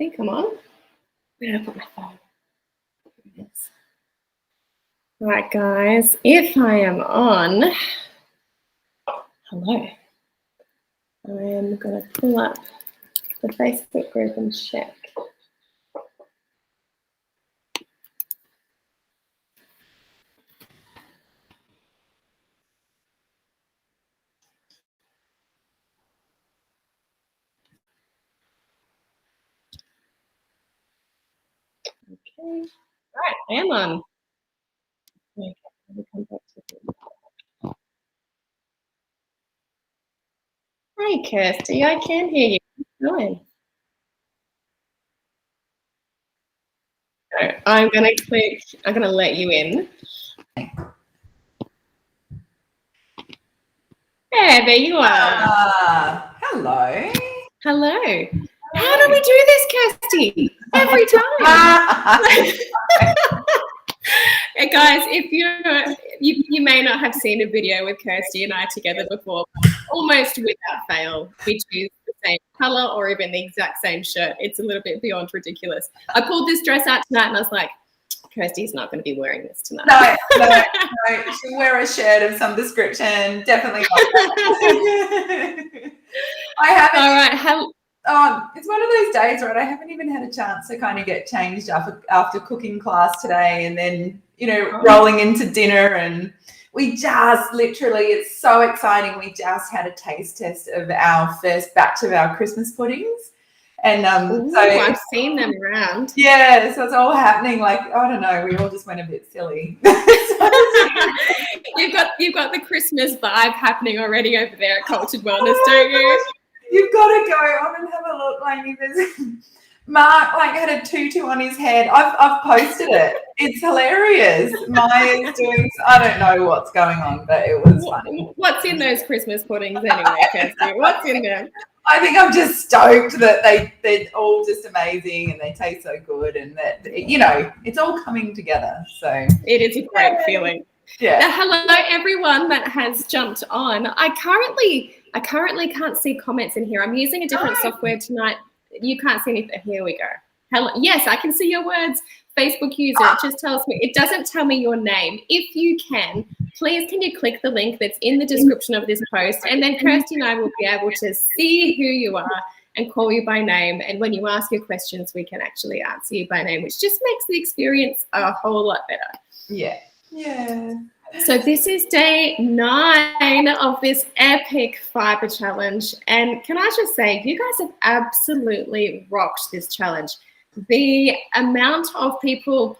think I'm on. Where did I put my phone? Here it is. All right, guys, if I am on, hello. I am going to pull up the Facebook group and check. Okay. All right, I am on. Okay, let me come back to the... Hi, Kirsty, I can hear you. How's it going? So I'm going to let you in. Yeah, there you are. Hello. Hello. How do we do this, Kirsty? Every time. Hey guys, if you may not have seen a video with Kirsty and I together before, almost without fail, we choose the same color or even the exact same shirt. It's a little bit beyond ridiculous. I pulled this dress out tonight and I was like, Kirsty's not going to be wearing this tonight. No. She'll wear a shirt of some description. Definitely not. I haven't. All right. It's one of those days, right? I haven't even had a chance to kind of get changed after cooking class today, and then rolling into dinner, and we just literally, it's so exciting. We just had a taste test of our first batch of our Christmas puddings. And so I've seen them around. Yeah, so it's all happening. Like, I don't know, we all just went a bit silly. You've got the Christmas vibe happening already over there at Cultured Wellness, don't you? You've got to go on and have a look, Laini. Mark had a tutu on his head. I've posted it. It's hilarious. Maya's doing, I don't know what's going on, but it was funny. What's in those Christmas puddings anyway, Kirsty? What's in them? I think I'm just stoked that they're all just amazing and they taste so good, and that it's all coming together. So it is a great feeling. Yeah. Now, hello everyone that has jumped on. I currently can't see comments in here. I'm using a different software tonight. You can't see anything. Here we go. Hello. Yes, I can see your words. Facebook user. It just tells me. It doesn't tell me your name. If you can, please can you click the link that's in the description of this post, and then Kirsty and I will be able to see who you are and call you by name. And when you ask your questions, we can actually answer you by name, which just makes the experience a whole lot better. Yeah. Yeah. So this is day 9 of this epic fiber challenge. And can I just say, you guys have absolutely rocked this challenge. The amount of people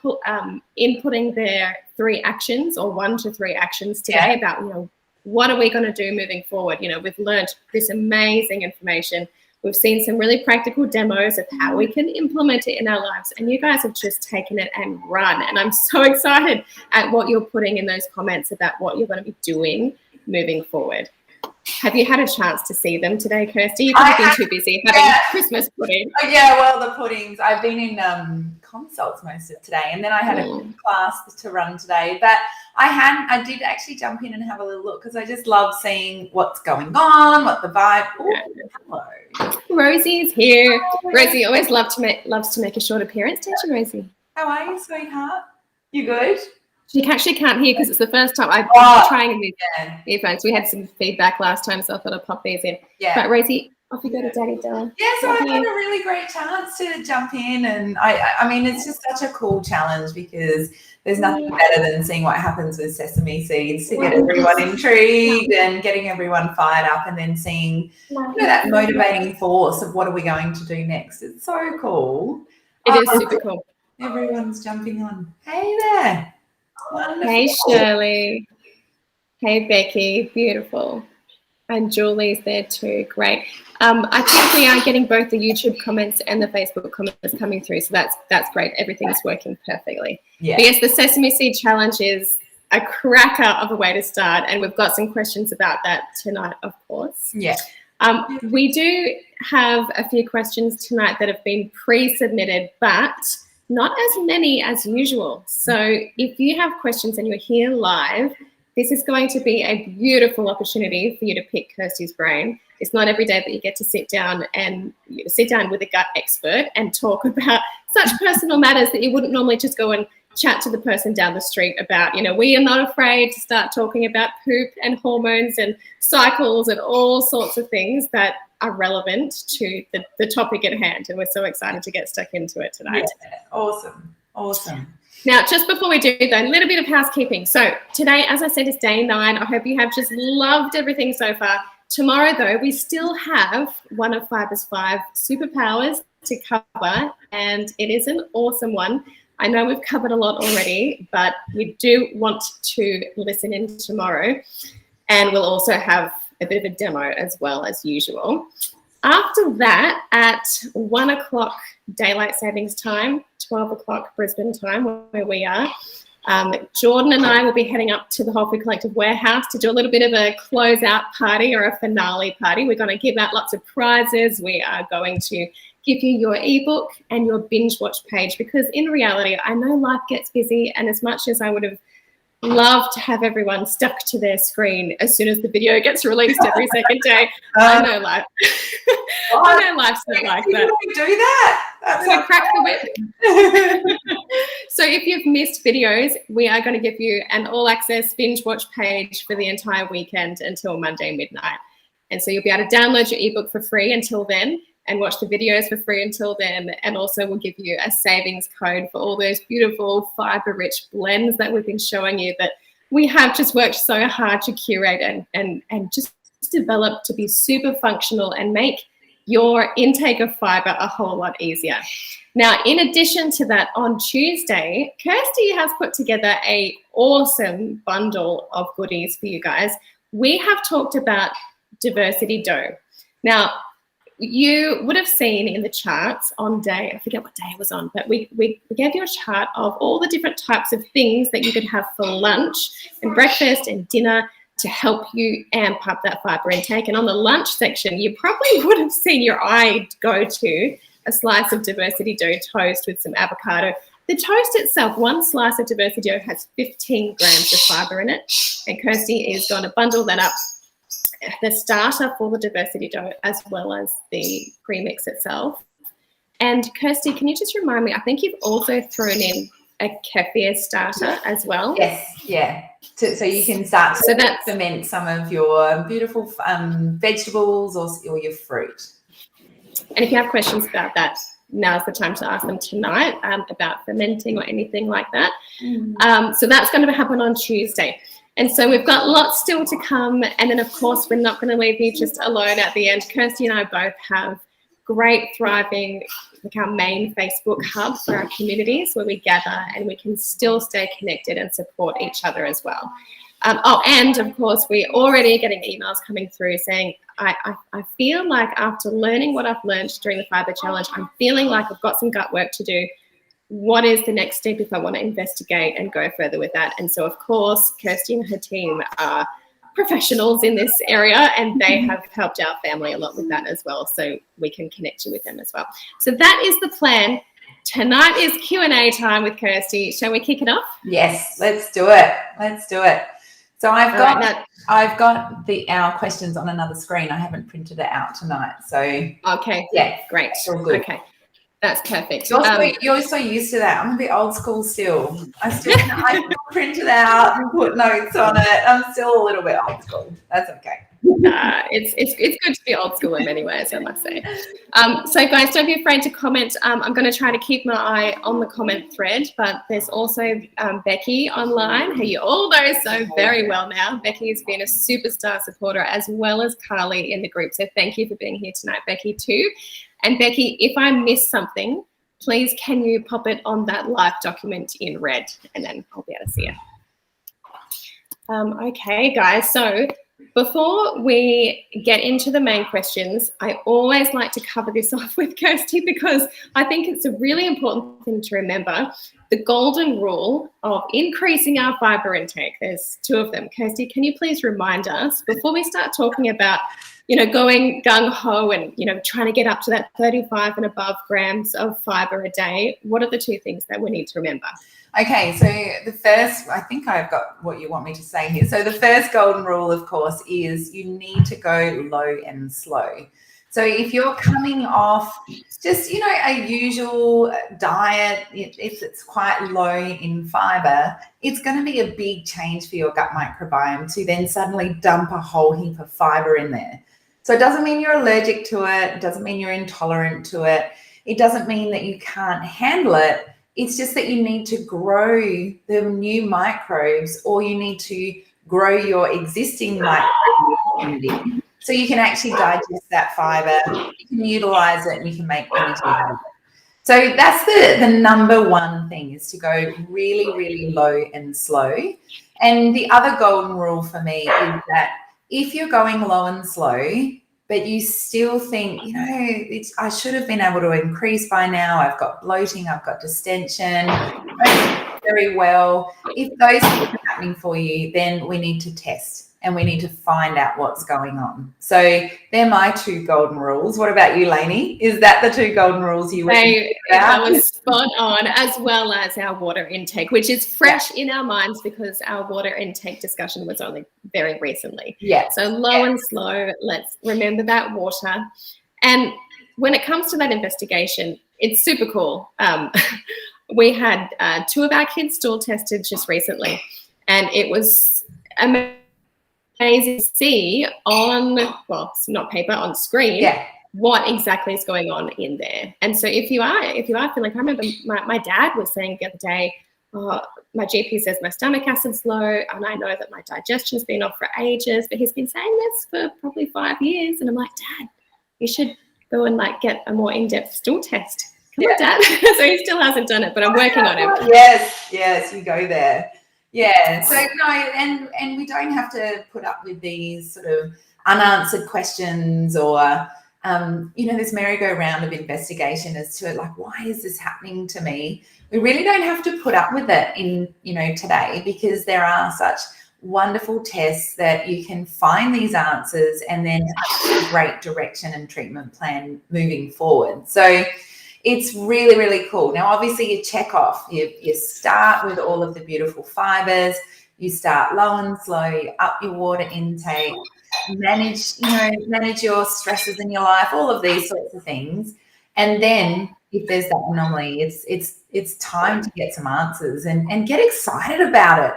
inputting their 3 actions or 1 to 3 actions today about, what are we going to do moving forward? We've learned this amazing information. We've seen some really practical demos of how we can implement it in our lives, and you guys have just taken it and run. And I'm so excited at what you're putting in those comments about what you're going to be doing moving forward. Have you had a chance to see them today, Kirsty? You've probably been too busy having Christmas pudding. Yeah, well, the puddings. I've been in consults most of today, and then I had a class to run today. But I did actually jump in and have a little look because I just love seeing what's going on, what the vibe. Ooh, hello. Rosie's here. Rosie always loves to make a short appearance, don't you, Rosie? How are you, sweetheart? You good? She can't hear because it's the first time I'm trying these earphones. We had some feedback last time, so I thought I'd pop these in. Yeah. But Rosie, off you go to Daddy Dylan. Yeah, so I've had a really great chance to jump in, and I mean, it's just such a cool challenge because there's nothing better than seeing what happens with sesame seeds to get everyone intrigued and getting everyone fired up, and then seeing that motivating force of what are we going to do next. It's so cool. It is super cool. Everyone's jumping on. Hey there. Wonderful. Hey, Shirley. Hey, Becky. Beautiful. And Julie's there too. Great. I think we are getting both the YouTube comments and the Facebook comments coming through, so that's great. Everything's working perfectly. Yeah. But yes, the Sesame Seed Challenge is a cracker of a way to start, and we've got some questions about that tonight, of course. Yeah. We do have a few questions tonight that have been pre-submitted, but not as many as usual. So if you have questions and you're here live, this is going to be a beautiful opportunity for you to pick Kirsty's brain. It's not every day that you get to sit down with a gut expert and talk about such personal matters that you wouldn't normally just go and chat to the person down the street about. We are not afraid to start talking about poop and hormones and cycles and all sorts of things that are relevant to the topic at hand. And we're so excited to get stuck into it tonight. Yeah, awesome. Now, just before we do that, a little bit of housekeeping. So today, as I said, is day 9. I hope you have just loved everything so far. Tomorrow, though, we still have one of Fibre's 5 superpowers to cover, and it is an awesome one. I know we've covered a lot already, but we do want to listen in tomorrow, and we'll also have a bit of a demo as well as usual. After that, at 1 o'clock daylight savings time, 12 o'clock Brisbane time, where we are, Jordan and I will be heading up to the Whole Food Collective warehouse to do a little bit of a closeout party or a finale party. We're going to give out lots of prizes. We are going to give you your ebook and your binge watch page, because in reality, I know life gets busy, and as much as I would have loved to have everyone stuck to their screen as soon as the video gets released every second day, I know life. I know life's not like that. We do that. That's so crack the whip. So if you've missed videos, we are going to give you an all-access binge watch page for the entire weekend until Monday midnight. And so you'll be able to download your ebook for free until then, and watch the videos for free until then. And also we'll give you a savings code for all those beautiful fiber-rich blends that we've been showing you, that we have just worked so hard to curate and just develop to be super functional and make your intake of fiber a whole lot easier. Now, in addition to that, on Tuesday, Kirsty has put together an awesome bundle of goodies for you guys. We have talked about diversity dough. Now, you would have seen in the charts on day, I forget what day it was on, but we gave you a chart of all the different types of things that you could have for lunch and breakfast and dinner to help you amp up that fiber intake. And on the lunch section, you probably would have seen your eye go to a slice of diversity dough toast with some avocado. The toast itself, one slice of diversity dough has 15 grams of fiber in it. And Kirsty is going to bundle that up, the starter for the diversity dough as well as the premix itself. And Kirsty, can you just remind me, I think you've also thrown in a kefir starter as well. Yes, yeah. So you can start to ferment some of your beautiful vegetables or your fruit. And if you have questions about that, now's the time to ask them tonight about fermenting or anything like that. So that's going to happen on Tuesday. And so we've got lots still to come. And then, of course, we're not going to leave you just alone at the end. Kirsty and I both have great, thriving, like our main Facebook hub for our communities where we gather and we can still stay connected and support each other as well. And, of course, we're already getting emails coming through saying, I feel like after learning what I've learned during the Fibre Challenge, I'm feeling like I've got some gut work to do. What is the next step if I want to investigate and go further with that? And so, of course, Kirsty and her team are professionals in this area, and they have helped our family a lot with that as well. So we can connect you with them as well. So that is the plan. Tonight is Q&A time with Kirsty. Shall we kick it off? Yes, let's do it. Let's do it. So I've got our questions on another screen. I haven't printed it out tonight. So okay. Yeah, great. All good. Okay. That's perfect. You're so used to that. I'm a bit old school still. I print it out and put notes on it. I'm still a little bit old school. That's okay. It's good to be old school in many ways, I must say. So guys, don't be afraid to comment. I'm going to try to keep my eye on the comment thread, but there's also Becky online, who you all know so very well now. Becky has been a superstar supporter, as well as Carly in the group. So thank you for being here tonight, Becky, too. And Becky, if I miss something, please can you pop it on that live document in red, and then I'll be able to see it. Okay, guys, so before we get into the main questions, I always like to cover this off with Kirsty, because I think it's a really important thing to remember the golden rule of increasing our fibre intake. There's two of them. Kirsty, can you please remind us before we start talking about, going gung-ho and, trying to get up to that 35 and above grams of fibre a day, what are the two things that we need to remember? Okay, so the first, I think I've got what you want me to say here. So the first golden rule, of course, is you need to go low and slow. So if you're coming off just, a usual diet, if it's quite low in fibre, it's going to be a big change for your gut microbiome to then suddenly dump a whole heap of fibre in there. So it doesn't mean you're allergic to it. It doesn't mean you're intolerant to it. It doesn't mean that you can't handle it. It's just that you need to grow the new microbes, or you need to grow your existing microbe community so you can actually digest that fibre, you can utilize it, and you can make energy out of it. So that's the number one thing, is to go really, really low and slow. And the other golden rule for me is that if you're going low and slow, but you still think, I should have been able to increase by now. I've got bloating, I've got distension, very well. If those things are happening for you, then we need to test and we need to find out what's going on. So they're my two golden rules. What about you, Laini? Is that the two golden rules you were thinking about? That was spot on, as well as our water intake, which is fresh in our minds because our water intake discussion was only very recently. Yeah. So low and slow, let's remember that water. And when it comes to that investigation, it's super cool. We had two of our kids stool tested just recently, and it was amazing to see on, not paper, on screen, what exactly is going on in there. And so if you are feeling, I remember my dad was saying the other day, my GP says my stomach acid's low, and I know that my digestion's been off for ages, but he's been saying this for probably 5 years. And I'm like, Dad, you should go and get a more in-depth stool test. Come on, Dad. So he still hasn't done it, but I'm working on it. Yes, you go there. Yeah. So no, and we don't have to put up with these sort of unanswered questions or this merry-go-round of investigation as to why is this happening to me? We really don't have to put up with it in today, because there are such wonderful tests that you can find these answers and then have a great direction and treatment plan moving forward. So it's really, really cool. Now, obviously, you check off. You start with all of the beautiful fibres. You start low and slow. You up your water intake. Manage your stresses in your life. All of these sorts of things. And then, if there's that anomaly, it's time to get some answers and get excited about it.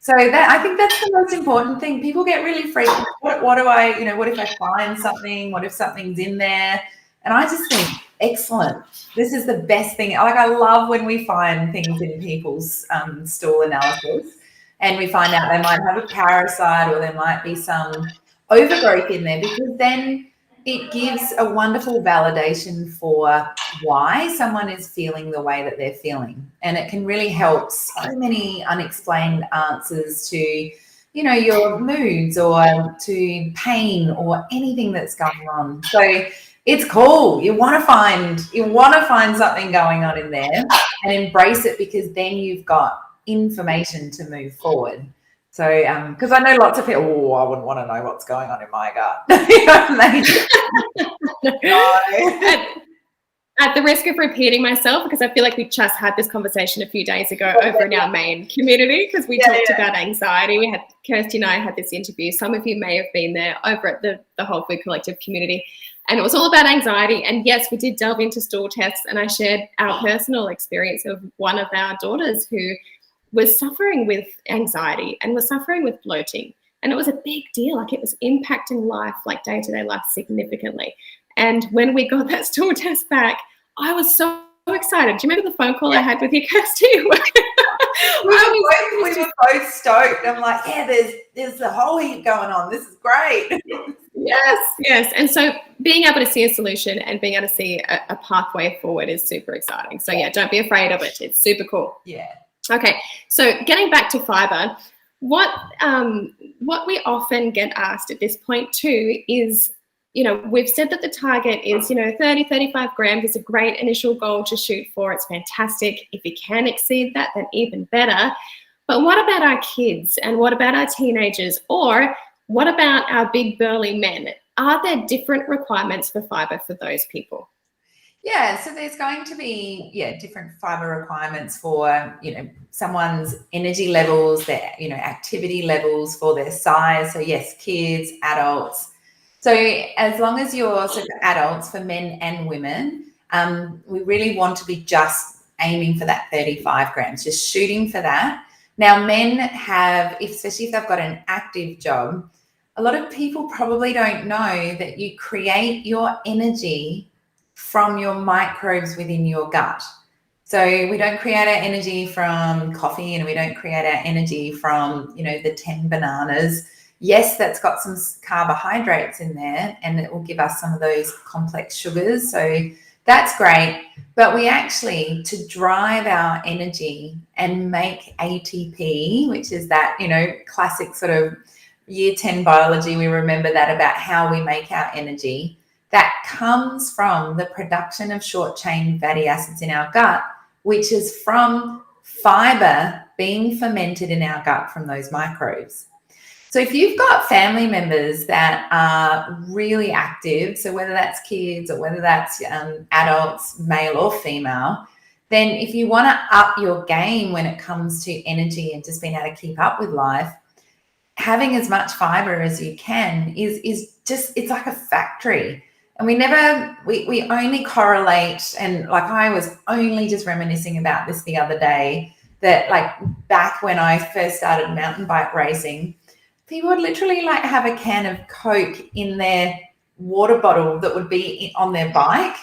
So I think that's the most important thing. People get really freaked. What do I? What if I find something? What if something's in there? And I just think, excellent. This is the best thing. I love when we find things in people's stool analysis and we find out they might have a parasite or there might be some overgrowth in there, because then it gives a wonderful validation for why someone is feeling the way that they're feeling. And it can really help so many unexplained answers to, your moods or to pain or anything that's going on. So it's cool. You want to find something going on in there and embrace it, because then you've got information to move forward. So, because I know lots of people, I wouldn't want to know what's going on in my gut. At the risk of repeating myself, because I feel like we just had this conversation a few days ago over in our main community, because we talked about anxiety. Kirsty and I had this interview. Some of you may have been there over at the Whole Food Collective community. And it was all about anxiety. And yes, we did delve into stool tests, and I shared our personal experience of one of our daughters who was suffering with anxiety and was suffering with bloating. And it was a big deal. It was impacting life, day-to-day life, significantly. And when we got that stool test back, I was so excited. Do you remember the phone call I had with you, Kirsty? we were both stoked. I'm like, there's a whole heap going on. This is great. Yes. And so being able to see a solution and being able to see a pathway forward is super exciting. So don't be afraid of it. It's super cool. Yeah. Okay. So getting back to fibre, what we often get asked at this point too is we've said that the target is, 30, 35 grams is a great initial goal to shoot for. It's fantastic. If you can exceed that, then even better. But what about our kids, and what about our teenagers, or what about our big burly men? Are there different requirements for fibre for those people? Yeah, so there's going to be different fibre requirements for someone's energy levels, their activity levels, for their size. So yes, kids, adults. So as long as you're sort of adults, for men and women, we really want to be just aiming for that 35 grams, just shooting for that. Now, men have, especially if they've got an active job, a lot of people probably don't know that you create your energy from your microbes within your gut. So we don't create our energy from coffee, and we don't create our energy from, the 10 bananas. Yes, that's got some carbohydrates in there, and it will give us some of those complex sugars. So that's great. But we actually, to drive our energy and make ATP, which is that, classic sort of year 10 biology, we remember that about how we make our energy. That comes from the production of short-chain fatty acids in our gut, which is from fibre being fermented in our gut from those microbes. So if you've got family members that are really active, so whether that's kids or whether that's adults, male or female, then if you want to up your game when it comes to energy and just being able to keep up with life, having as much fibre as you can is just, it's like a factory. And we only correlate, and like I was only just reminiscing about this the other day, that like back when I first started mountain bike racing, people would literally like have a can of Coke in their water bottle that would be on their bike.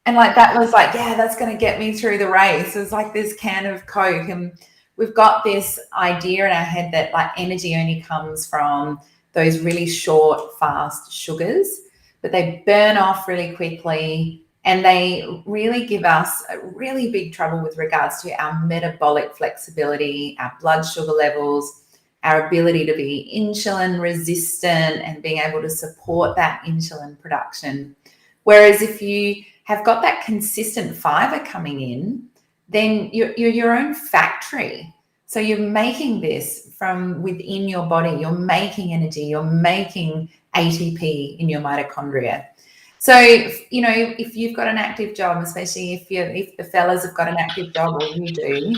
And like, that was like, yeah, that's going to get me through the race. It was like this can of Coke. And we've got this idea in our head that like energy only comes from those really short, fast sugars, but they burn off really quickly, and they really give us a really big trouble with regards to our metabolic flexibility, our blood sugar levels, our ability to be insulin resistant and being able to support that insulin production. Whereas if you have got that consistent fibre coming in, then you're your own factory. So you're making this from within your body. You're making energy. You're making ATP in your mitochondria. So, if you've got an active job, especially if the fellas have got an active job, or you do,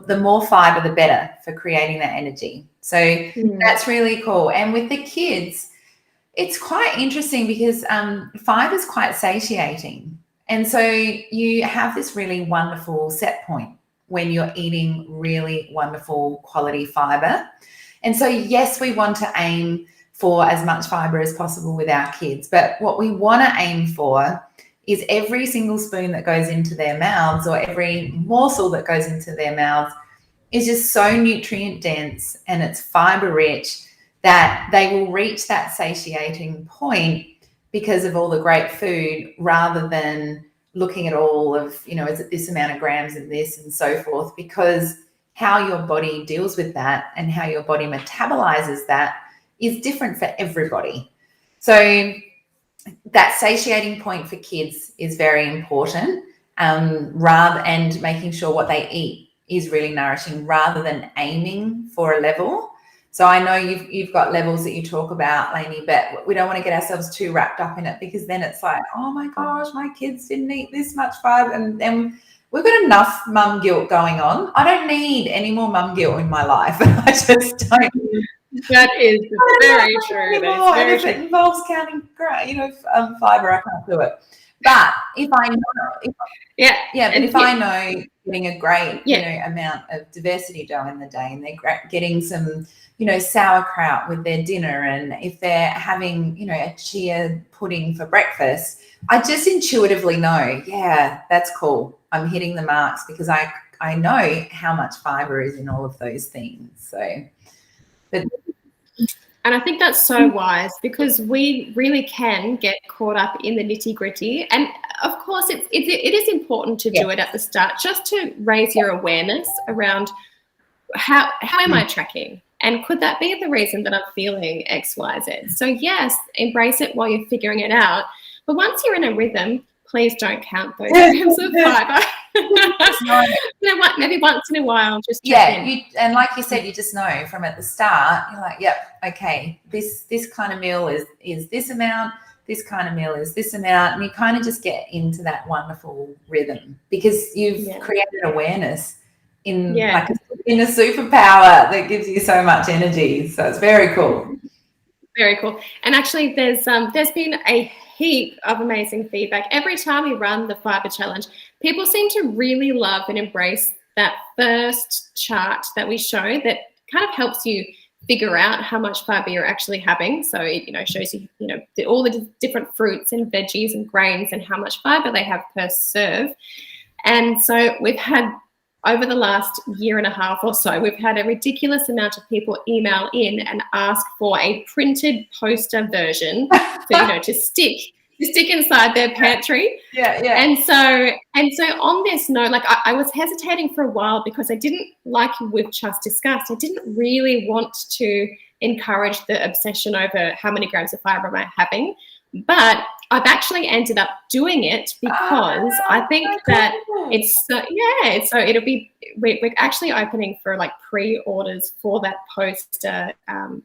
the more fibre, the better for creating that energy. So that's really cool. And with the kids, it's quite interesting because fibre is quite satiating. And so you have this really wonderful set point when you're eating really wonderful quality fibre. And so, yes, we want to aim for as much fibre as possible with our kids. But what we want to aim for is every single spoon that goes into their mouths, or every morsel that goes into their mouths, is just so nutrient dense and it's fibre rich that they will reach that satiating point because of all the great food, rather than looking at all of, is it this amount of grams of this and so forth, because how your body deals with that and how your body metabolizes that is different for everybody. So that satiating point for kids is very important, and making sure what they eat is really nourishing, rather than aiming for a level. So I know you've got levels that you talk about, Laini, but we don't want to get ourselves too wrapped up in it, because then it's like, oh my gosh, my kids didn't eat this much fibre, and then we've got enough mum guilt going on. I don't need any more mum guilt in my life. I just don't. That is very true. And if it involves counting, fibre, I can't do it. But if I know, if I know getting a great, amount of diversity during the day, and they're getting some, sauerkraut with their dinner, and if they're having, a chia pudding for breakfast, I just intuitively know, yeah, that's cool. I'm hitting the marks, because I know how much fibre is in all of those things. So, and I think that's so wise, because we really can get caught up in the nitty gritty. And of course, it is important to do it at the start, just to raise your awareness around how am I tracking? And could that be the reason that I'm feeling X, Y, Z? So yes, embrace it while you're figuring it out. But once you're in a rhythm, please don't count those grams of fiber. You know what? Maybe once in a while, just check in. And like you said, you just know from at the start. You're like, yep, okay, this kind of meal is this amount. This kind of meal is this amount, and you kind of just get into that wonderful rhythm because you've created awareness in in a superpower that gives you so much energy. So it's very cool. Very cool. And actually, there's been a heap of amazing feedback. Every time we run the fiber challenge, people seem to really love and embrace that first chart that we show that kind of helps you figure out how much fiber you're actually having. So it, shows you, all the different fruits and veggies and grains and how much fiber they have per serve. And so we've had, over the last year and a half or so, we've had a ridiculous amount of people email in and ask for a printed poster version for, to stick inside their pantry. And so on this note, like I was hesitating for a while because I didn't, like we've just discussed, I didn't really want to encourage the obsession over how many grams of fiber am I having. But I've actually ended up doing it because I think that so it'll be, we're actually opening for like pre-orders for that poster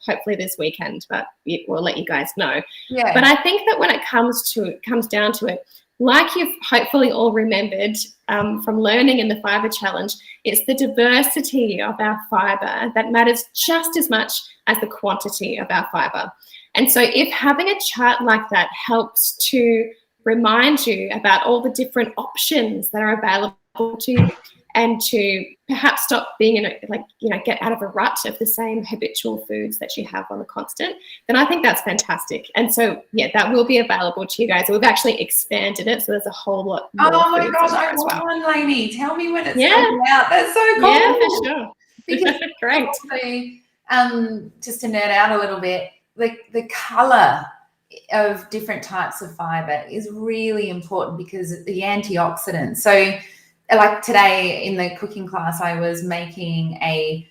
hopefully this weekend, but we'll let you guys know. But I think that when it comes down to it, like you've hopefully all remembered from learning in the fiber challenge, it's the diversity of our fiber that matters just as much as the quantity of our fiber. And so if having a chart like that helps to remind you about all the different options that are available to you and to perhaps stop being get out of a rut of the same habitual foods that you have on the constant, then I think that's fantastic. And so, that will be available to you guys. We've actually expanded it, so there's a whole lot more. Oh my gosh, I want one, Laini. Tell me when it's coming out. That's so cool. Yeah, for sure. Because great. Also, just to nerd out a little bit, like the color of different types of fiber is really important because the antioxidants. So like today in the cooking class, I was making a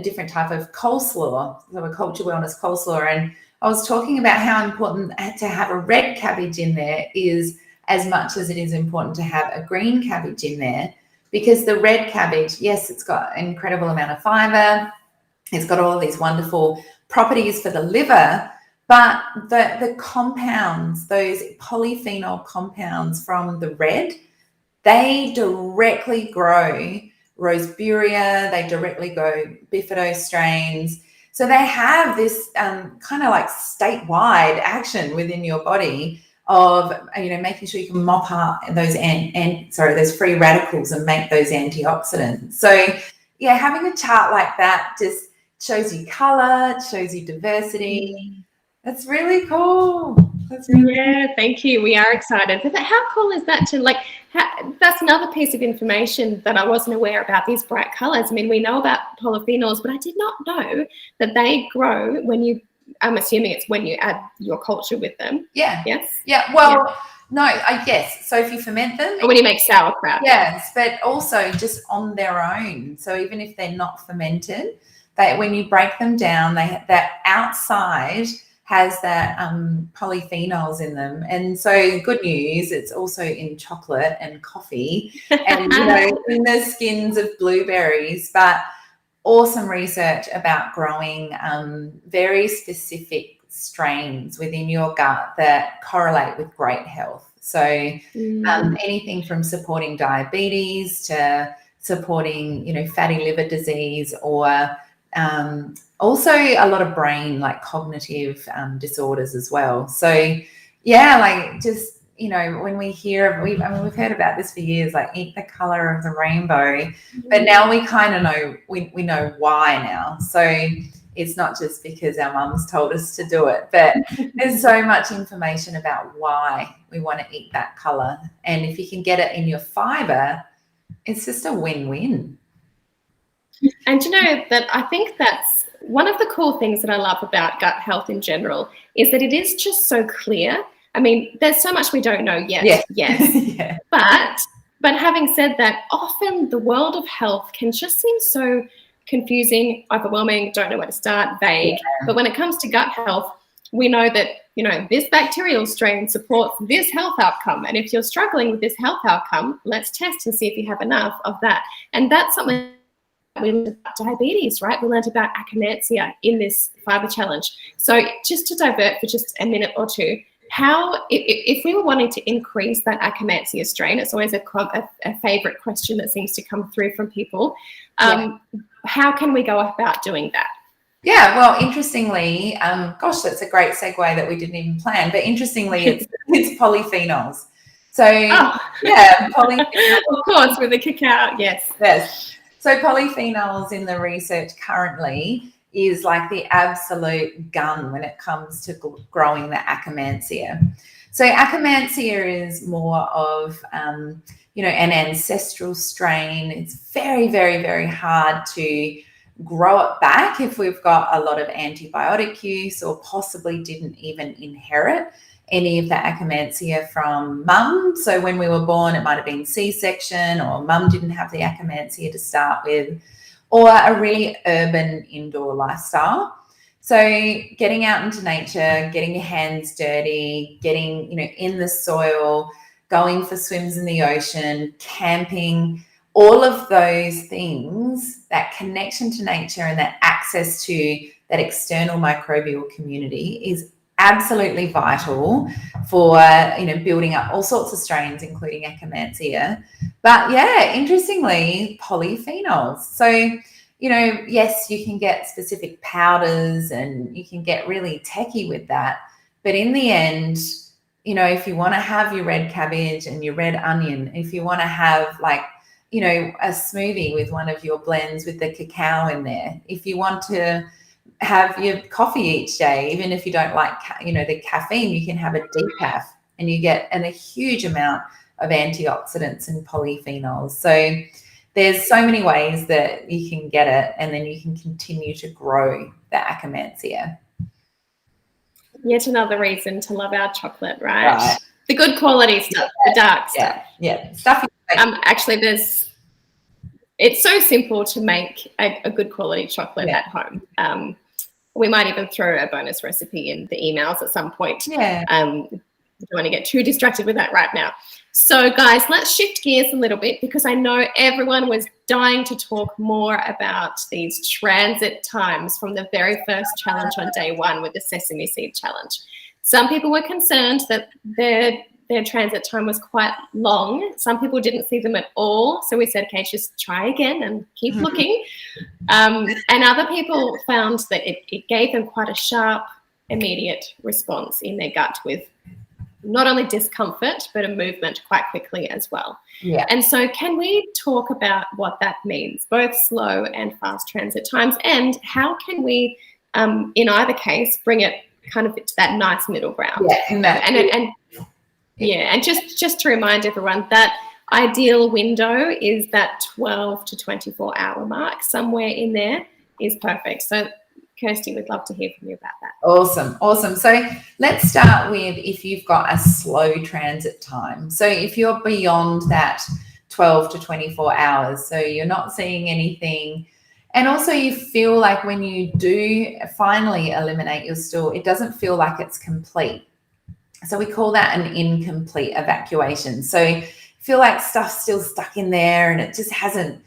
different type of coleslaw, so a culture wellness coleslaw. And I was talking about how important to have a red cabbage in there is as much as it is important to have a green cabbage in there, because the red cabbage, yes, it's got an incredible amount of fiber. It's got all of these wonderful properties for the liver, but the compounds, those polyphenol compounds from the red, they directly grow roseburia, they directly grow bifidostrains. So they have this kind of like statewide action within your body of, making sure you can mop up those those free radicals and make those antioxidants. So having a chart like that just shows you color, it shows you diversity. That's really cool. Thank you. We are excited. But how cool is that that's another piece of information that I wasn't aware about, these bright colors. I mean, we know about polyphenols, but I did not know that they grow I'm assuming it's when you add your culture with them. Yeah. Yes? Yeah. Well, no, I guess. So if you ferment them. Or when you make sauerkraut. Yes, but also just on their own. So even if they're not fermented, when you break them down, that outside has that polyphenols in them. And so good news, it's also in chocolate and coffee and, in the skins of blueberries. But awesome research about growing very specific strains within your gut that correlate with great health. So anything from supporting diabetes to supporting, fatty liver disease, or also a lot of brain, like cognitive disorders as well. So when we hear, we've heard about this for years, like eat the color of the rainbow, but now we kind of know, we know why now. So it's not just because our mums told us to do it, but there's so much information about why we want to eat that color. And if you can get it in your fiber, it's just a win-win. And that I think that's one of the cool things that I love about gut health in general, is that it is just so clear. I mean, there's so much we don't know yet. Yes. But having said that, often the world of health can just seem so confusing, overwhelming, don't know where to start, vague. But when it comes to gut health, we know that, this bacterial strain supports this health outcome. And if you're struggling with this health outcome, let's test and see if you have enough of that. And that's something we learned about diabetes, right? We learned about akkermansia in this fibre challenge. So just to divert for just a minute or two, if we were wanting to increase that akkermansia strain, it's always a favorite question that seems to come through from people. How can we go about doing that? Yeah, well, interestingly, gosh, that's a great segue that we didn't even plan. But interestingly, it's polyphenols. So polyphenols. Of course, with the cacao, yes. Yes. So polyphenols in the research currently is like the absolute gun when it comes to growing the akkermansia. So akkermansia is more of, an ancestral strain. It's very, very, very hard to grow it back if we've got a lot of antibiotic use or possibly didn't even inherit any of the akkermansia from mum. So when we were born, it might have been C-section, or mum didn't have the akkermansia to start with, or a really urban indoor lifestyle. So getting out into nature, getting your hands dirty, getting, in the soil, going for swims in the ocean, camping, all of those things, that connection to nature and that access to that external microbial community is absolutely vital for, building up all sorts of strains, including akkermansia. But yeah, interestingly, polyphenols. So, yes, you can get specific powders and you can get really techie with that. But in the end, if you want to have your red cabbage and your red onion, if you want to have a smoothie with one of your blends with the cacao in there, if you want to have your coffee each day, even if you don't like, the caffeine, you can have a decaf and you get a huge amount of antioxidants and polyphenols. So there's so many ways that you can get it, and then you can continue to grow the akkermansia. Yet another reason to love our chocolate, right? The good quality stuff, the dark stuff. Yeah. Stuff. Actually, it's so simple to make a good quality chocolate at home. We might even throw a bonus recipe in the emails at some point. Yeah. I don't want to get too distracted with that right now. So guys, let's shift gears a little bit, because I know everyone was dying to talk more about these transit times from the very first challenge on day one with the sesame seed challenge. Some people were concerned that their transit time was quite long. Some people didn't see them at all. So we said, okay, just try again and keep looking. And other people found that it gave them quite a sharp, immediate response in their gut with not only discomfort, but a movement quite quickly as well. Yeah. And so can we talk about what that means, both slow and fast transit times, and how can we, in either case, bring it kind of to that nice middle ground? And just to remind everyone, that ideal window is that 12 to 24 hour mark. Somewhere in there is perfect. So Kirsty, we'd love to hear from you about that. Awesome. So let's start with if you've got a slow transit time. So if you're beyond that 12 to 24 hours, so you're not seeing anything, and also you feel like when you do finally eliminate your stool, it doesn't feel like it's complete. So we call that an incomplete evacuation. So you feel like stuff's still stuck in there and it just hasn't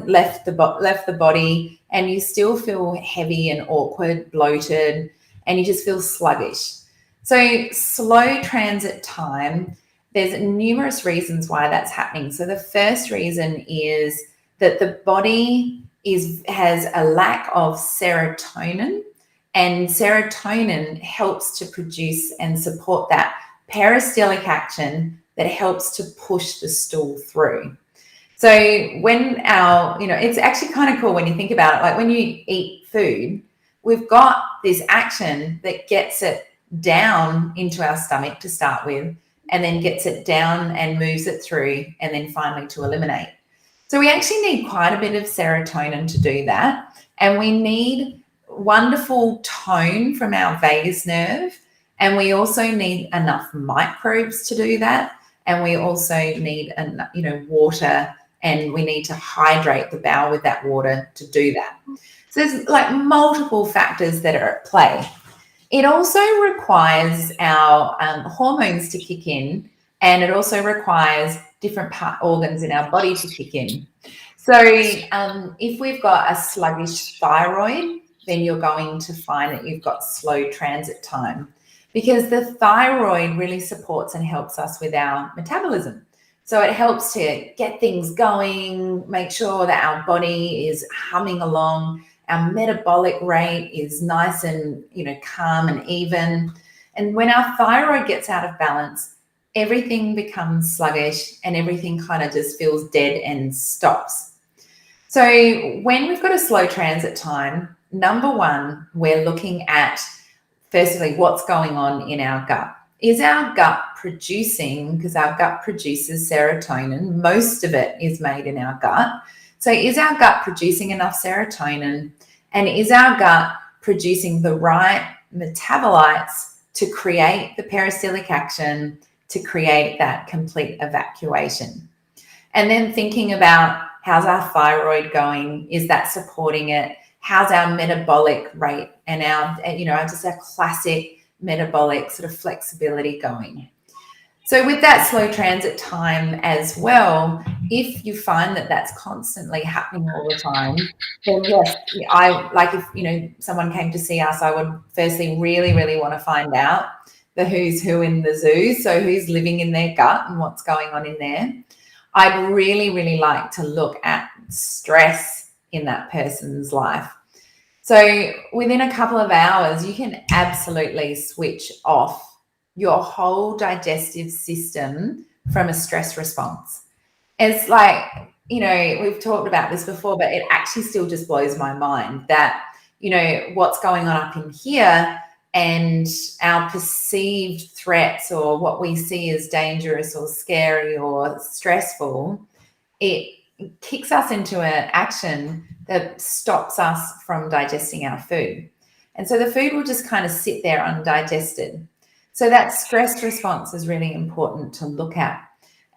left the body, and you still feel heavy and awkward, bloated, and you just feel sluggish. So slow transit time, there's numerous reasons why that's happening. So the first reason is that the body has a lack of serotonin, and serotonin helps to produce and support that peristaltic action that helps to push the stool through. So when it's actually kind of cool when you think about it, like when you eat food, we've got this action that gets it down into our stomach to start with, and then gets it down and moves it through, and then finally to eliminate. So we actually need quite a bit of serotonin to do that. And we need wonderful tone from our vagus nerve. And we also need enough microbes to do that. And we also need, water and we need to hydrate the bowel with that water to do that. So there's like multiple factors that are at play. It also requires our hormones to kick in, and it also requires different organs in our body to kick in. So if we've got a sluggish thyroid, then you're going to find that you've got slow transit time, because the thyroid really supports and helps us with our metabolism. So it helps to get things going, make sure that our body is humming along, our metabolic rate is nice and, calm and even. And when our thyroid gets out of balance, everything becomes sluggish and everything kind of just feels dead and stops. So when we've got a slow transit time, number one, we're looking at, firstly, what's going on in our gut. Is our gut producing, because our gut produces serotonin, most of it is made in our gut. So is our gut producing enough serotonin, and is our gut producing the right metabolites to create the peristaltic action, to create that complete evacuation? And then thinking about, how's our thyroid going? Is that supporting it? How's our metabolic rate and our, just our classic metabolic sort of flexibility going? So with that slow transit time as well, if you find that that's constantly happening all the time, then yes, if someone came to see us, I would firstly really, really want to find out the who's who in the zoo. So who's living in their gut and what's going on in there. I'd really, really like to look at stress in that person's life. So within a couple of hours, you can absolutely switch off your whole digestive system from a stress response. It's like, we've talked about this before, but it actually still just blows my mind that, what's going on up in here and our perceived threats, or what we see as dangerous or scary or stressful, it kicks us into an action that stops us from digesting our food. And so the food will just kind of sit there undigested. So that stress response is really important to look at.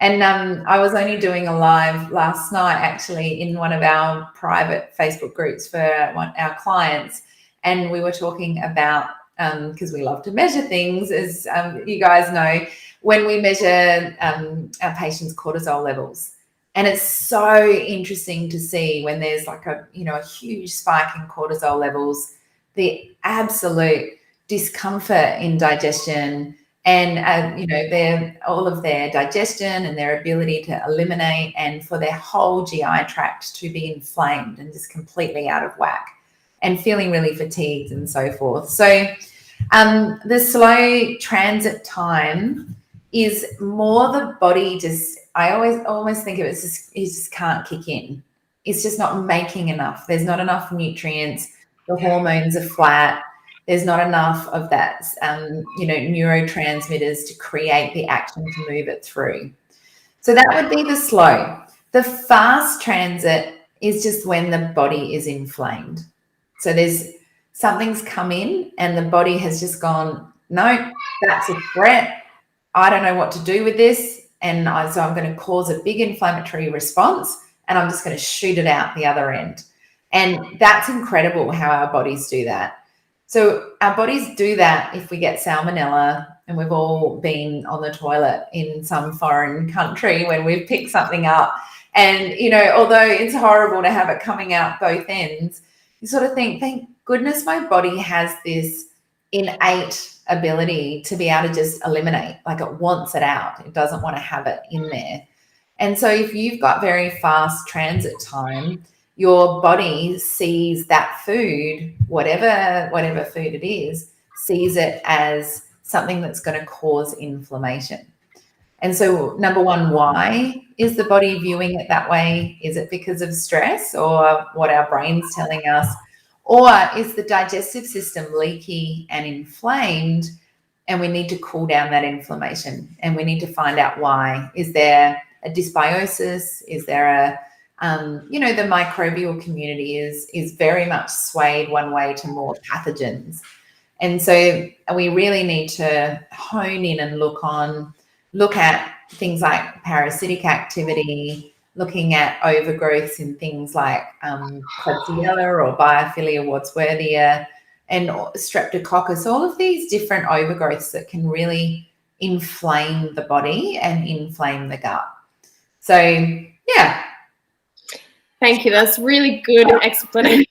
And I was only doing a live last night, actually, in one of our private Facebook groups for our clients. And we were talking about, because we love to measure things, as you guys know, when we measure our patients' cortisol levels. And it's so interesting to see when there's like a huge spike in cortisol levels, the absolute discomfort in digestion, and all of their digestion and their ability to eliminate, and for their whole GI tract to be inflamed and just completely out of whack and feeling really fatigued and so forth. So the slow transit time is more the body just, I always think of it as it just can't kick in. It's just not making enough. There's not enough nutrients. The hormones are flat. There's not enough of that, neurotransmitters to create the action to move it through. So that would be the slow. The fast transit is just when the body is inflamed. So something's come in and the body has just gone, no, that's a threat. I don't know what to do with this. And so I'm going to cause a big inflammatory response, and I'm just going to shoot it out the other end. And that's incredible how our bodies do that. So our bodies do that if we get salmonella, and we've all been on the toilet in some foreign country when we've picked something up. And, although it's horrible to have it coming out both ends, you sort of think, thank goodness my body has this innate ability to be able to just eliminate, like it wants it out. It doesn't want to have it in there. And so if you've got very fast transit time, your body sees that food, whatever food it is, sees it as something that's going to cause inflammation. And so number one, why is the body viewing it that way? Is it because of stress or what our brain's telling us? Or is the digestive system leaky and inflamed, and we need to cool down that inflammation, and we need to find out why? Is there a dysbiosis? Is there the microbial community is very much swayed one way to more pathogens. And so we really need to hone in and look at things like parasitic activity, looking at overgrowths in things like Klebsiella or Biophilia Wadsworthia and Streptococcus, all of these different overgrowths that can really inflame the body and inflame the gut. So, yeah. Thank you. That's really good explanation.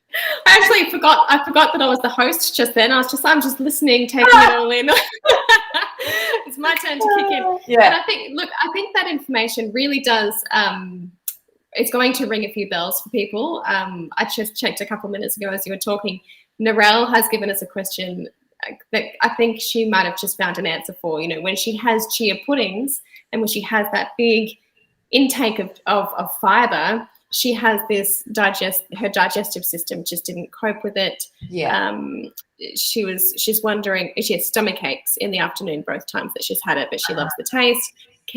I forgot that I was the host just then. I'm just listening, taking it all in. It's my turn to kick in. Yeah. And I think that information really does, it's going to ring a few bells for people. I just checked a couple minutes ago as you were talking. Narelle has given us a question that I think she might have just found an answer for. When she has chia puddings and when she has that big intake of fibre, she has this her digestive system just didn't cope with it. Yeah. She's wondering if she has stomach aches in the afternoon both times that she's had it, but she loves the taste.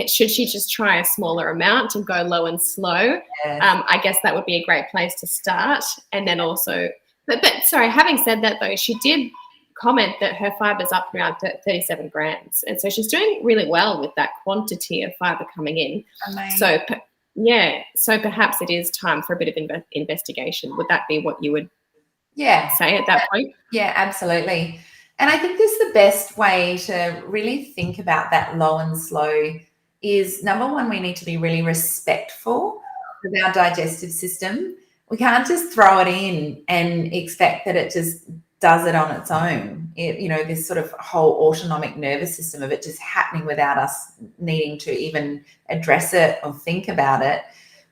Should she just try a smaller amount and go low and slow? Yes. I guess that would be a great place to start. And then also, but sorry, having said that though, she did comment that her fiber's up around 37 grams. And so she's doing really well with that quantity of fiber coming in. Amazing. So perhaps it is time for a bit of investigation. Would that be what you would say at that point? Yeah, absolutely. And I think this is the best way to really think about that low and slow is, number one, we need to be really respectful of our digestive system. We can't just throw it in and expect that it just does it on its own. This sort of whole autonomic nervous system of it just happening without us needing to even address it or think about it.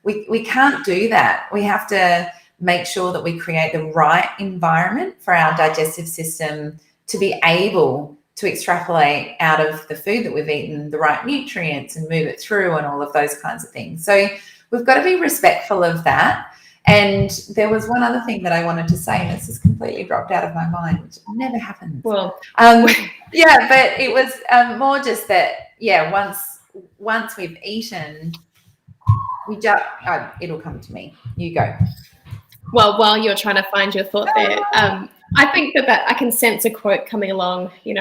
We can't do that. We have to make sure that we create the right environment for our digestive system to be able to extrapolate out of the food that we've eaten the right nutrients and move it through and all of those kinds of things. So we've got to be respectful of that. And there was one other thing that I wanted to say, and it's just completely dropped out of my mind, which never happens. Well, but it was more just that, once we've eaten, we just, it'll come to me. You go. Well, while you're trying to find your thought there, I think that I can sense a quote coming along. We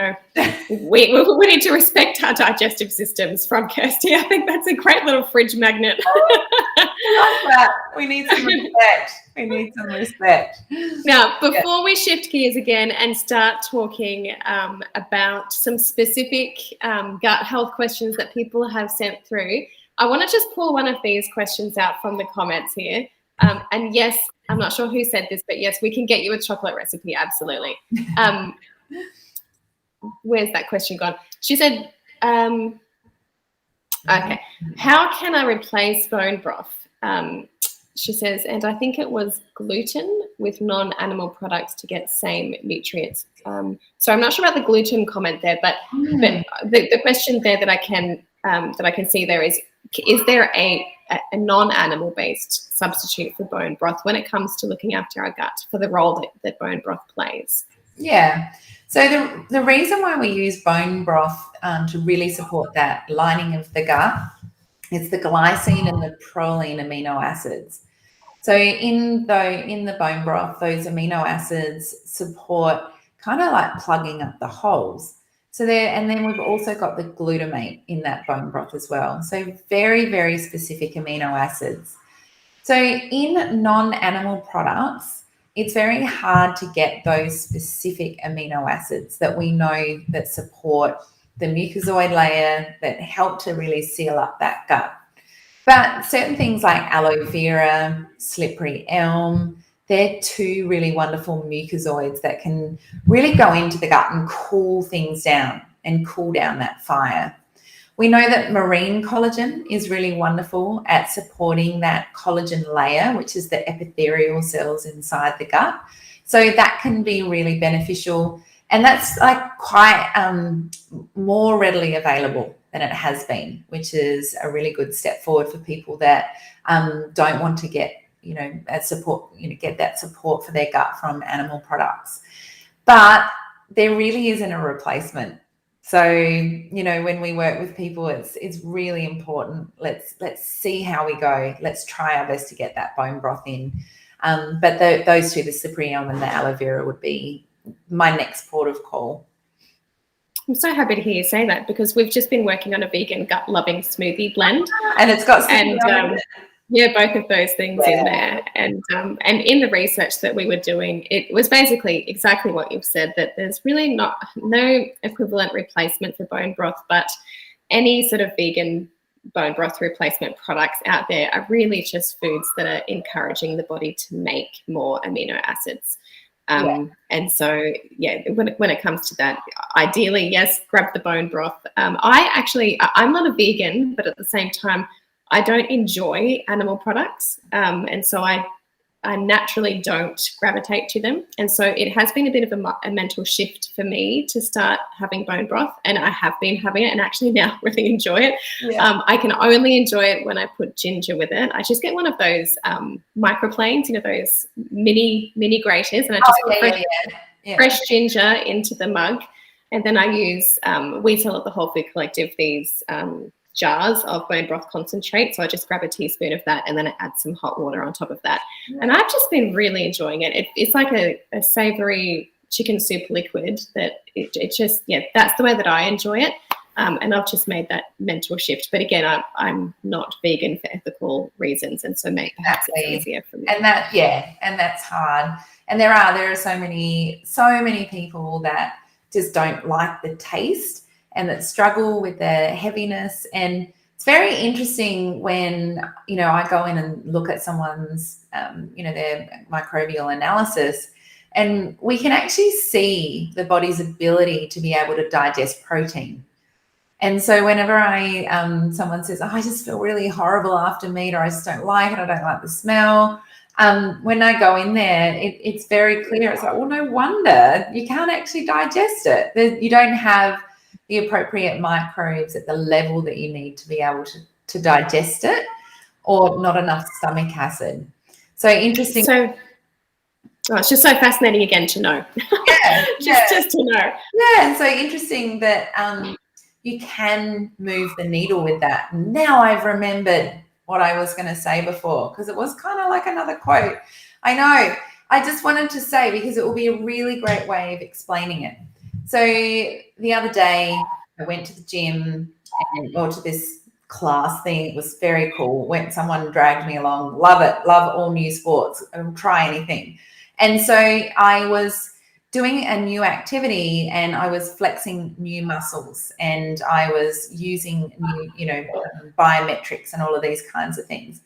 need to respect our digestive systems from Kirsty. I think that's a great little fridge magnet. I love that. We need some respect. Now, before we shift gears again and start talking about some specific gut health questions that people have sent through, I want to just pull one of these questions out from the comments here. And yes, I'm not sure who said this, but yes, we can get you a chocolate recipe. Absolutely. Where's that question gone? She said, okay, how can I replace bone broth? She says, and I think it was gluten with non-animal products to get same nutrients. So I'm not sure about the gluten comment there, but the question there that I can see there is there a non-animal based substitute for bone broth when it comes to looking after our gut for the role that bone broth plays? Yeah. So the reason why we use bone broth to really support that lining of the gut is the glycine and the proline amino acids. So in the bone broth, those amino acids support kind of like plugging up the holes. So and then we've also got the glutamate in that bone broth as well. So very, very specific amino acids. So in non-animal products, it's very hard to get those specific amino acids that we know that support the mucozoid layer, that help to really seal up that gut. But certain things like aloe vera, slippery elm, they're two really wonderful mucozoids that can really go into the gut and cool things down and cool down that fire. We know that marine collagen is really wonderful at supporting that collagen layer, which is the epithelial cells inside the gut. So that can be really beneficial. And that's like quite more readily available than it has been, which is a really good step forward for people that don't want to get get that support for their gut from animal products. But there really isn't a replacement. So, when we work with people, it's really important. Let's see how we go. Let's try our best to get that bone broth in. But those two, the slippery elm and the aloe vera, would be my next port of call. I'm so happy to hear you say that, because we've just been working on a vegan gut-loving smoothie blend. And it's got slippery elm in it. Yeah, both of those things in there. And in the research that we were doing, it was basically exactly what you've said, that there's really no equivalent replacement for bone broth, but any sort of vegan bone broth replacement products out there are really just foods that are encouraging the body to make more amino acids. And so, when it comes to that, ideally, yes, grab the bone broth. I'm not a vegan, but at the same time, I don't enjoy animal products. And so I naturally don't gravitate to them. And so it has been a bit of a mental shift for me to start having bone broth. And I have been having it and actually now really enjoy it. Yeah. I can only enjoy it when I put ginger with it. I just get one of those microplanes, those mini graters, and I just put fresh ginger into the mug. And then I use, we sell at the Whole Food Collective these jars of bone broth concentrate. So I just grab a teaspoon of that and then I add some hot water on top of that. Yeah. And I've just been really enjoying it. It's like a savory chicken soup liquid that it just, that's the way that I enjoy it. And I've just made that mental shift. But again, I'm not vegan for ethical reasons. And so perhaps it's easier for me. And that's hard. And there are so many people that just don't like the taste and that struggle with the heaviness. And it's very interesting when, I go in and look at someone's, their microbial analysis, and we can actually see the body's ability to be able to digest protein. And so whenever someone says, I just feel really horrible after meat, or I just don't like it, I don't like the smell. When I go in there, it's very clear. It's like, well, no wonder you can't actually digest it. You don't have the appropriate microbes at the level that you need to be able to digest it, or not enough stomach acid. So interesting. So it's just so fascinating again to know. Yeah, just to know. Yeah, and so interesting that you can move the needle with that. Now I've remembered what I was going to say before, because it was kind of like another quote. I know. I just wanted to say, because it will be a really great way of explaining it. So the other day I went to the gym or to this class thing. It was very cool. Someone dragged me along. Love it. Love all new sports. Try anything. And so I was doing a new activity and I was flexing new muscles and I was using new, biometrics and all of these kinds of things.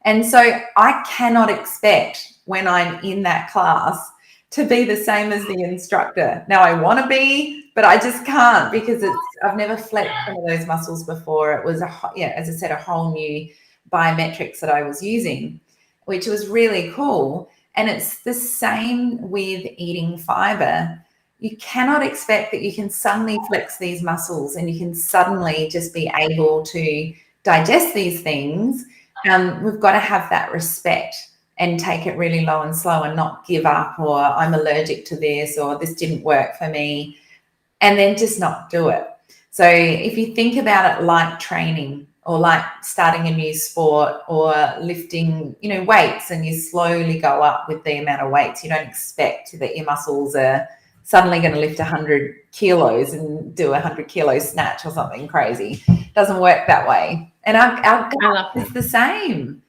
And so I cannot expect when I'm in that class to be the same as the instructor. Now I want to be, but I just can't, because I've never flexed some of those muscles before. It was as I said, a whole new biometrics that I was using, which was really cool. And it's the same with eating fiber. You cannot expect that you can suddenly flex these muscles and you can suddenly just be able to digest these things. We've got to have that respect and take it really low and slow and not give up, or I'm allergic to this, or this didn't work for me, and then just not do it. So if you think about it like training, or like starting a new sport, or lifting, weights, and you slowly go up with the amount of weights. You don't expect that your muscles are suddenly going to lift 100 kilos and do a 100 kilo snatch or something crazy. It doesn't work that way. And our gut is the same.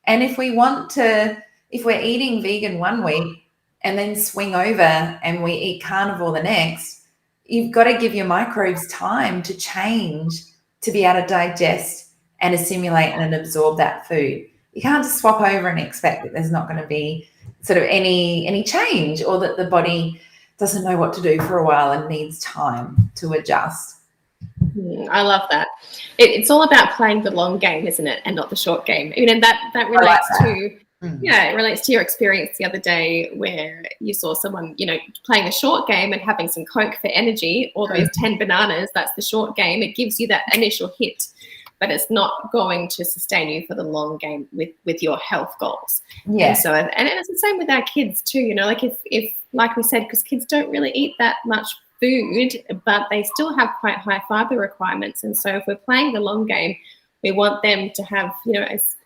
And if we're eating vegan one week and then swing over and we eat carnivore the next, you've got to give your microbes time to change, to be able to digest and assimilate and absorb that food. You can't just swap over and expect that there's not going to be sort of any change, or that the body doesn't know what to do for a while and needs time to adjust. I love that. It's all about playing the long game, isn't it, and not the short game. And that relates it relates to your experience the other day where you saw someone, playing a short game and having some Coke for energy, or those 10 bananas. That's the short game. It gives you that initial hit, but it's not going to sustain you for the long game with your health goals. Yeah. And so, and it's the same with our kids too. Like if like we said, because kids don't really eat that much food, but they still have quite high fiber requirements. And so if we're playing the long game, we want them to have,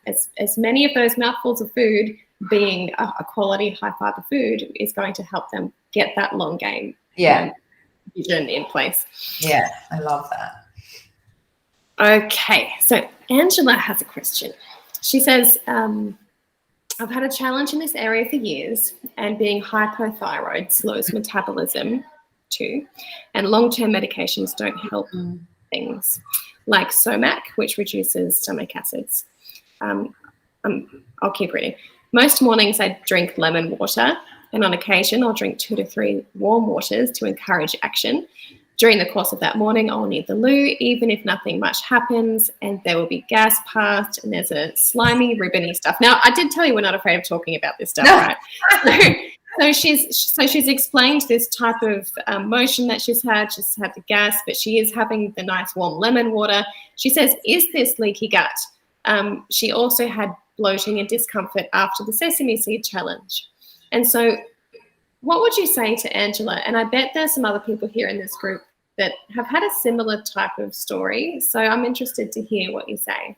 as many of those mouthfuls of food being a quality high fiber food is going to help them get that long game vision in place. Yeah, I love that. Okay, so Angela has a question. She says, I've had a challenge in this area for years, and being hypothyroid slows metabolism too, and long-term medications don't help things, like Somac, which reduces stomach acids. I'll keep reading. Most mornings I drink lemon water, and on occasion I'll drink 2 to 3 warm waters to encourage action. During the course of that morning, I'll need the loo, even if nothing much happens, and there will be gas passed, and there's a slimy, ribbony stuff. Now, I did tell you we're not afraid of talking about this stuff, right? So she's explained this type of motion that she's had. She's had the gas, but she is having the nice warm lemon water. She says, is this leaky gut? She also had bloating and discomfort after the sesame seed challenge. And so what would you say to Angela? And I bet there's some other people here in this group that have had a similar type of story. So I'm interested to hear what you say.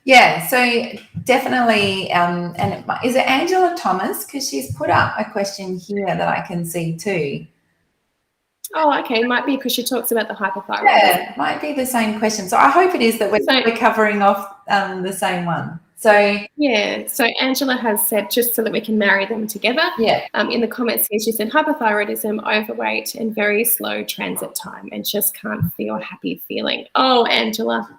Yeah, so definitely, and is it Angela Thomas? Because she's put up a question here that I can see too. Oh, okay. Might be because she talks about the hypothyroidism. Yeah, might be the same question. So I hope it is that we're covering off the same one. So yeah, so Angela has said, just so that we can marry them together. Yeah. In the comments here, she said hypothyroidism, overweight, and very slow transit time, and just can't feel happy feeling. Oh, Angela.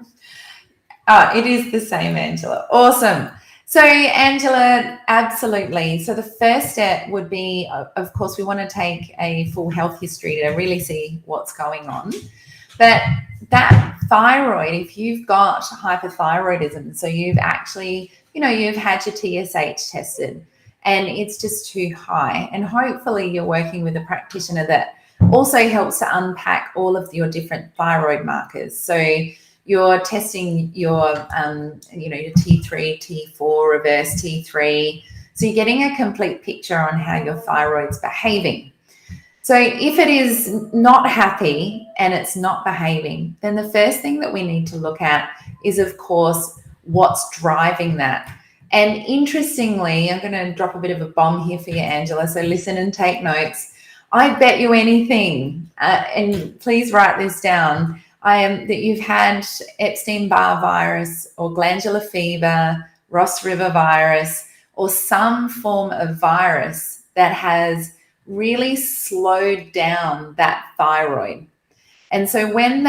It is the same, Angela. Awesome. So, Angela, absolutely. So the first step would be, of course, we want to take a full health history to really see what's going on. But that thyroid, if you've got hypothyroidism, so you've actually, you've had your TSH tested and it's just too high, and hopefully you're working with a practitioner that also helps to unpack all of your different thyroid markers. So you're testing your, your T3, T4, reverse T3. So you're getting a complete picture on how your thyroid's behaving. So if it is not happy and it's not behaving, then the first thing that we need to look at is, of course, what's driving that. And interestingly, I'm going to drop a bit of a bomb here for you, Angela, so listen and take notes. I bet you anything, and please write this down, that you've had Epstein-Barr virus or glandular fever, Ross River virus, or some form of virus that has really slowed down that thyroid. And so when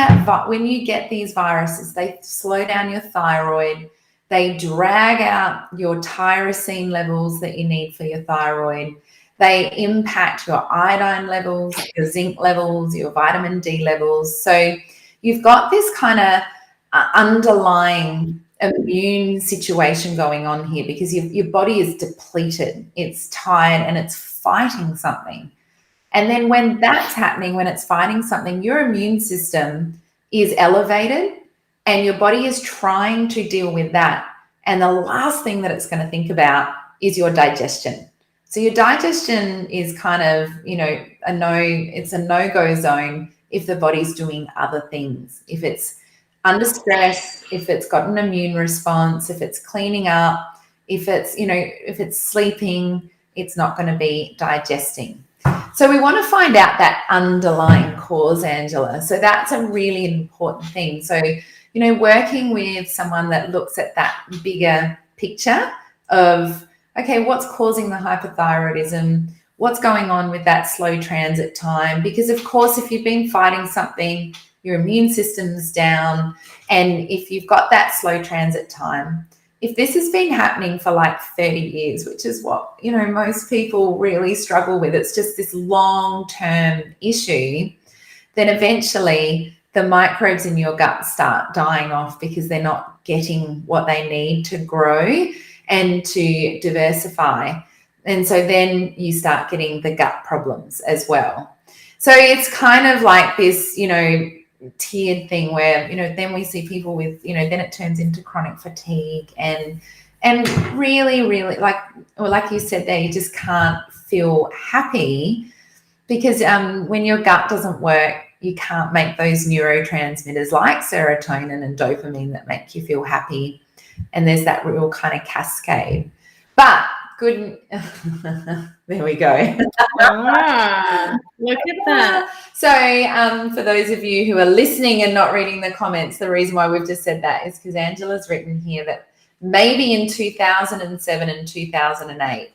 you get these viruses, they slow down your thyroid, they drag out your tyrosine levels that you need for your thyroid, they impact your iodine levels, your zinc levels, your vitamin D levels. So you've got this kind of underlying immune situation going on here, because your body is depleted, it's tired, and it's fighting something. And then when that's happening, when it's fighting something, your immune system is elevated and your body is trying to deal with that. And the last thing that it's going to think about is your digestion. So your digestion is kind of, it's a no-go zone if the body's doing other things. If it's under stress, if it's got an immune response, if it's cleaning up, if it's sleeping, it's not going to be digesting. So we want to find out that underlying cause, Angela. So that's a really important thing. So, working with someone that looks at that bigger picture of, okay, what's causing the hypothyroidism? What's going on with that slow transit time? Because, of course, if you've been fighting something, your immune system's down, and if you've got that slow transit time, if this has been happening for like 30 years, which is what, most people really struggle with, it's just this long-term issue, then eventually the microbes in your gut start dying off because they're not getting what they need to grow and to diversify. And so then you start getting the gut problems as well. So it's kind of like this, tiered thing where, then we see people with, then it turns into chronic fatigue and really, really, like you said there, you just can't feel happy because when your gut doesn't work, you can't make those neurotransmitters like serotonin and dopamine that make you feel happy. And there's that real kind of cascade. But good. There we go. Look at that. So for those of you who are listening and not reading the comments, the reason why we've just said that is because Angela's written here that maybe in 2007 and 2008.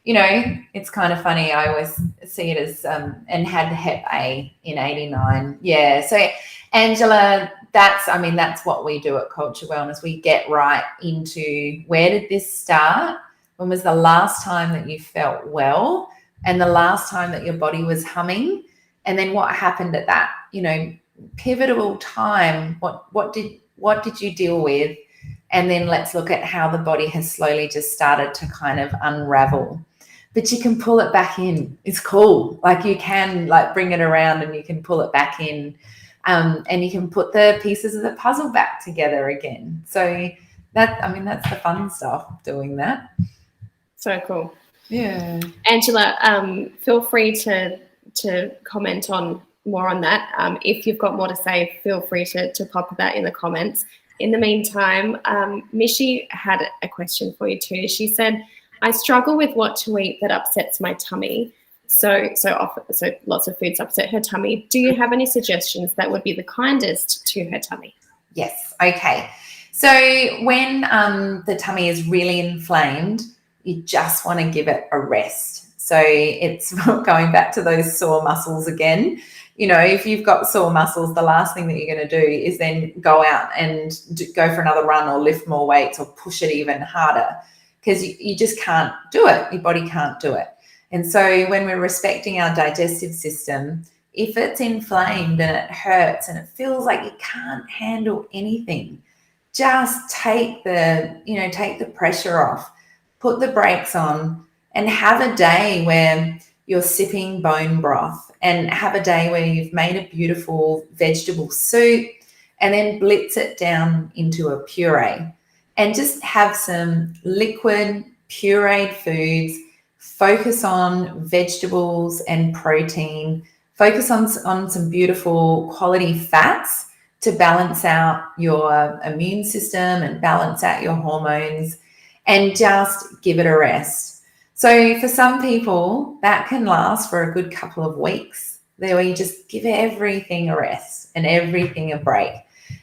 You know, it's kind of funny. I always see it as, and had Hep A in 89. Yeah. So, Angela, that's what we do at Culture Wellness. We get right into, where did this start? When was the last time that you felt well? And the last time that your body was humming? And then what happened at that, you know, pivotal time? What did you deal with? And then let's look at how the body has slowly just started to kind of unravel. But you can pull it back in. It's cool. Like, you can like bring it around and you can pull it back in, and you can put the pieces of the puzzle back together again. So that's the fun stuff, doing that. So cool. Yeah. Angela, feel free to comment on more on that. If you've got more to say, feel free to pop that in the comments. In the meantime, Mishi had a question for you too. She said, I struggle with what to eat that upsets my tummy. So lots of foods upset her tummy. Do you have any suggestions that would be the kindest to her tummy? Yes. Okay. So when the tummy is really inflamed, you just want to give it a rest. So it's going back to those sore muscles again. You know, if you've got sore muscles, the last thing that you're going to do is then go out and go for another run or lift more weights or push it even harder, because you just can't do it. Your body can't do it. And so when we're respecting our digestive system, if it's inflamed and it hurts and it feels like you can't handle anything, just take the pressure off, put the brakes on, and have a day where you're sipping bone broth, and have a day where you've made a beautiful vegetable soup and then blitz it down into a puree, and just have some liquid pureed foods. Focus on vegetables and protein. Focus on some beautiful quality fats to balance out your immune system and balance out your hormones, and just give it a rest. So for some people, that can last for a good couple of weeks, where you just give everything a rest and everything a break.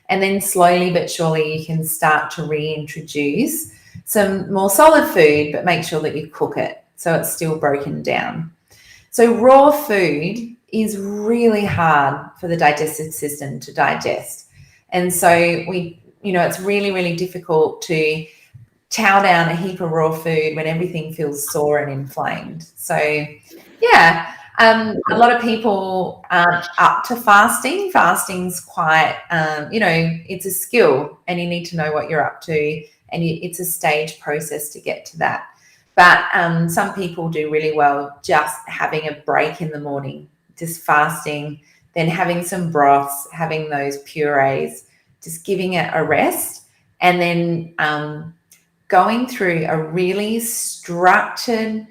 And then slowly but surely you can start to reintroduce some more solid food, but make sure that you cook it so it's still broken down. So raw food is really hard for the digestive system to digest. And so it's really, really difficult to chow down a heap of raw food when everything feels sore and inflamed. So yeah, a lot of people aren't up to fasting. Fasting's quite, it's a skill, and you need to know what you're up to, and it's a stage process to get to that. But some people do really well just having a break in the morning, just fasting, then having some broths, having those purees, just giving it a rest, and then going through a really structured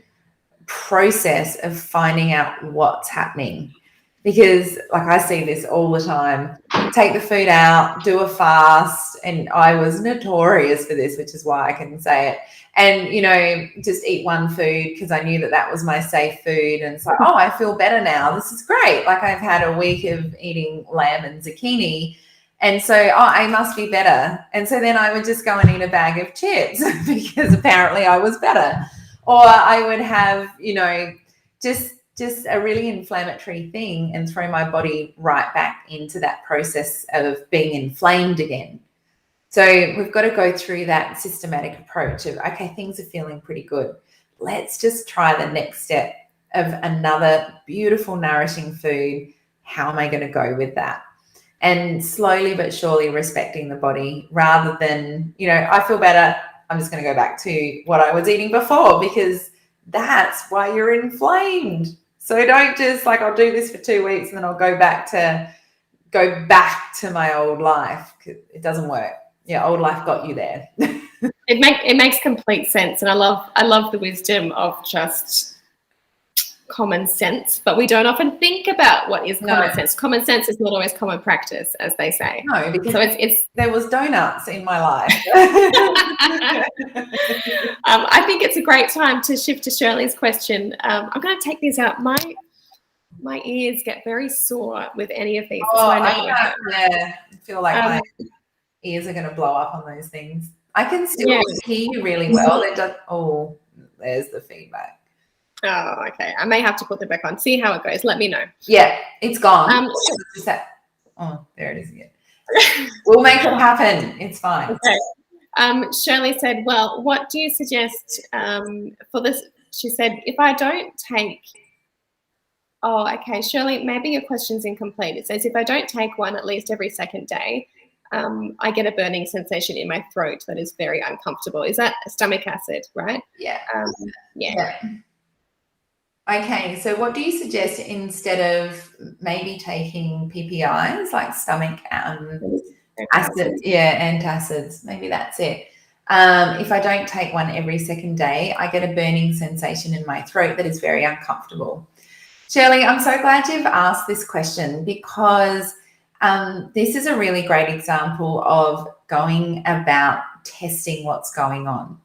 process of finding out what's happening. Because like I see this all the time, take the food out, do a fast, and I was notorious for this, which is why I can say it. And, just eat one food because I knew that was my safe food. And so, I feel better now. This is great. Like, I've had a week of eating lamb and zucchini. And so, I must be better. And so then I would just go and eat a bag of chips because apparently I was better. Or I would have, just a really inflammatory thing and throw my body right back into that process of being inflamed again. So we've got to go through that systematic approach of, okay, things are feeling pretty good. Let's just try the next step of another beautiful, nourishing food. How am I going to go with that? And slowly but surely respecting the body, rather than, I feel better, I'm just going to go back to what I was eating before, because that's why you're inflamed. So don't just I'll do this for 2 weeks and then I'll go back to my old life. It doesn't work. Yeah, old life got you there. It makes complete sense, and I love the wisdom of just common sense, but we don't often think about what is common sense. Common sense is not always common practice, as they say. No, because so it's there was donuts in my life. I think it's a great time to shift to Shirley's question. I'm going to take these out. My ears get very sore with any of these. I feel like my ears are going to blow up on those things. I can still hear you really well. There's the feedback. Oh, okay. I may have to put them back on. See how it goes. Let me know. Yeah, it's gone. There it is again. We'll make it happen. It's fine. Okay. Shirley said, well, what do you suggest for this? She said, if I don't take, Shirley, maybe your question's incomplete. It says, if I don't take one at least every second day, I get a burning sensation in my throat that is very uncomfortable. Is that stomach acid, right? Yeah. Yeah. Okay, so what do you suggest instead of maybe taking PPIs like stomach acid? Yeah, antacids. Maybe that's it. If I don't take one every second day, I get a burning sensation in my throat that is very uncomfortable. Shirley, I'm so glad you've asked this question because this is a really great example of going about testing what's going on.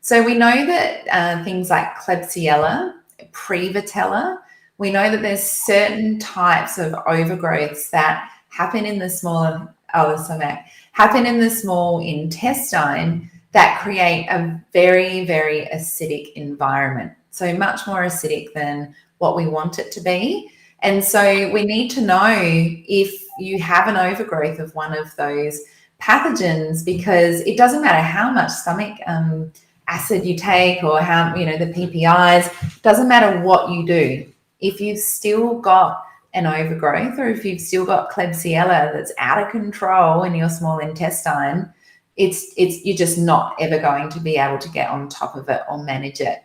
So we know that things like Klebsiella, Prevotella, we know that there's certain types of overgrowths that happen in the small intestine that create a very, very acidic environment. So much more acidic than what we want it to be. And so we need to know if you have an overgrowth of one of those pathogens, because it doesn't matter how much stomach acid you take or how, the PPIs, doesn't matter what you do. If you've still got an overgrowth or if you've still got Klebsiella that's out of control in your small intestine, you're just not ever going to be able to get on top of it or manage it.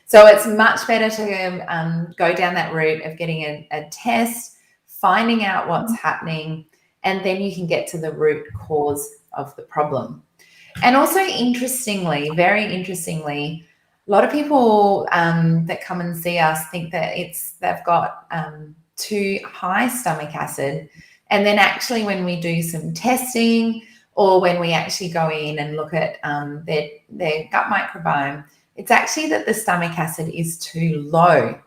So it's much better to go down that route of getting a test, finding out what's happening, and then you can get to the root cause of the problem. And also, very interestingly, a lot of people that come and see us think that they've got too high stomach acid. And then actually when we do some testing or when we actually go in and look at their gut microbiome, it's actually that the stomach acid is too low.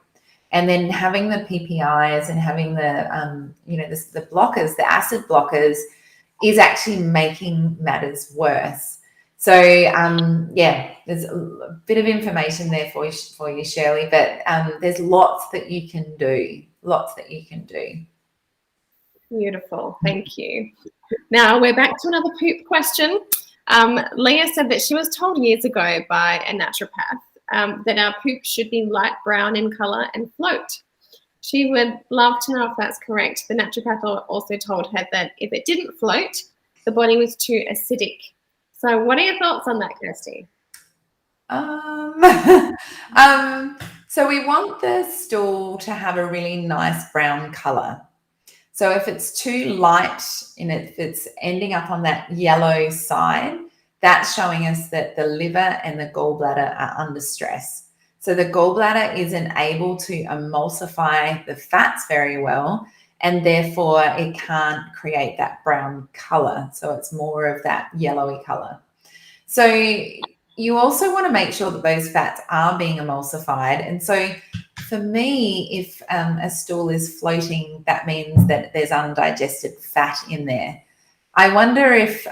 And then having the PPIs and having the blockers, the acid blockers, is actually making matters worse. So, there's a bit of information there for you, Shirley, but there's lots that you can do. Beautiful. Thank you. Now we're back to another poop question. Leah said that she was told years ago by a naturopath that our poop should be light brown in colour and float. She would love to know if that's correct. The naturopath also told her that if it didn't float, the body was too acidic. So what are your thoughts on that, Kirsty? So we want the stool to have a really nice brown colour. So if it's too light and if it's ending up on that yellow side, that's showing us that the liver and the gallbladder are under stress. So the gallbladder isn't able to emulsify the fats very well, and therefore it can't create that brown colour. So it's more of that yellowy colour. So you also want to make sure that those fats are being emulsified. And so for me, if a stool is floating, that means that there's undigested fat in there. I wonder if,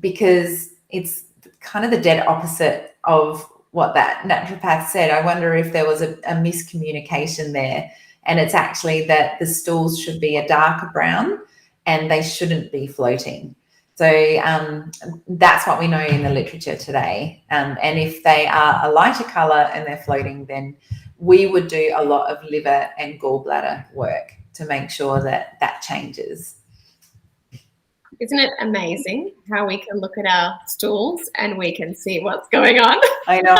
because it's kind of the dead opposite of what that naturopath said, I wonder if there was a miscommunication there. And it's actually that the stools should be a darker brown and they shouldn't be floating. So that's what we know in the literature today. And if they are a lighter colour and they're floating, then we would do a lot of liver and gallbladder work to make sure that that changes. Isn't it amazing how we can look at our stools and we can see what's going on? I know.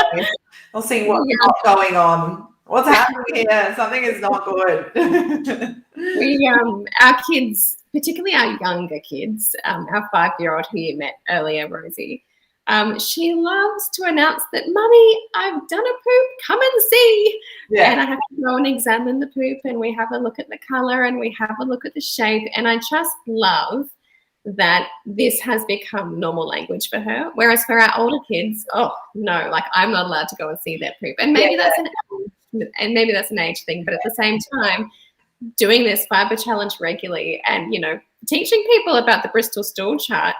We'll see what's not going on. What's happening here? Something is not good. Our kids, particularly our younger kids, our 5-year-old who you met earlier, Rosie, she loves to announce that, Mummy, I've done a poop, come and see. Yeah. And I have to go and examine the poop and we have a look at the colour and we have a look at the shape. And I just love that this has become normal language for her. Whereas for our older kids, oh, no, like I'm not allowed to go and see their poop. And maybe that's an age thing, but at the same time, doing this fibre challenge regularly and, teaching people about the Bristol stool chart,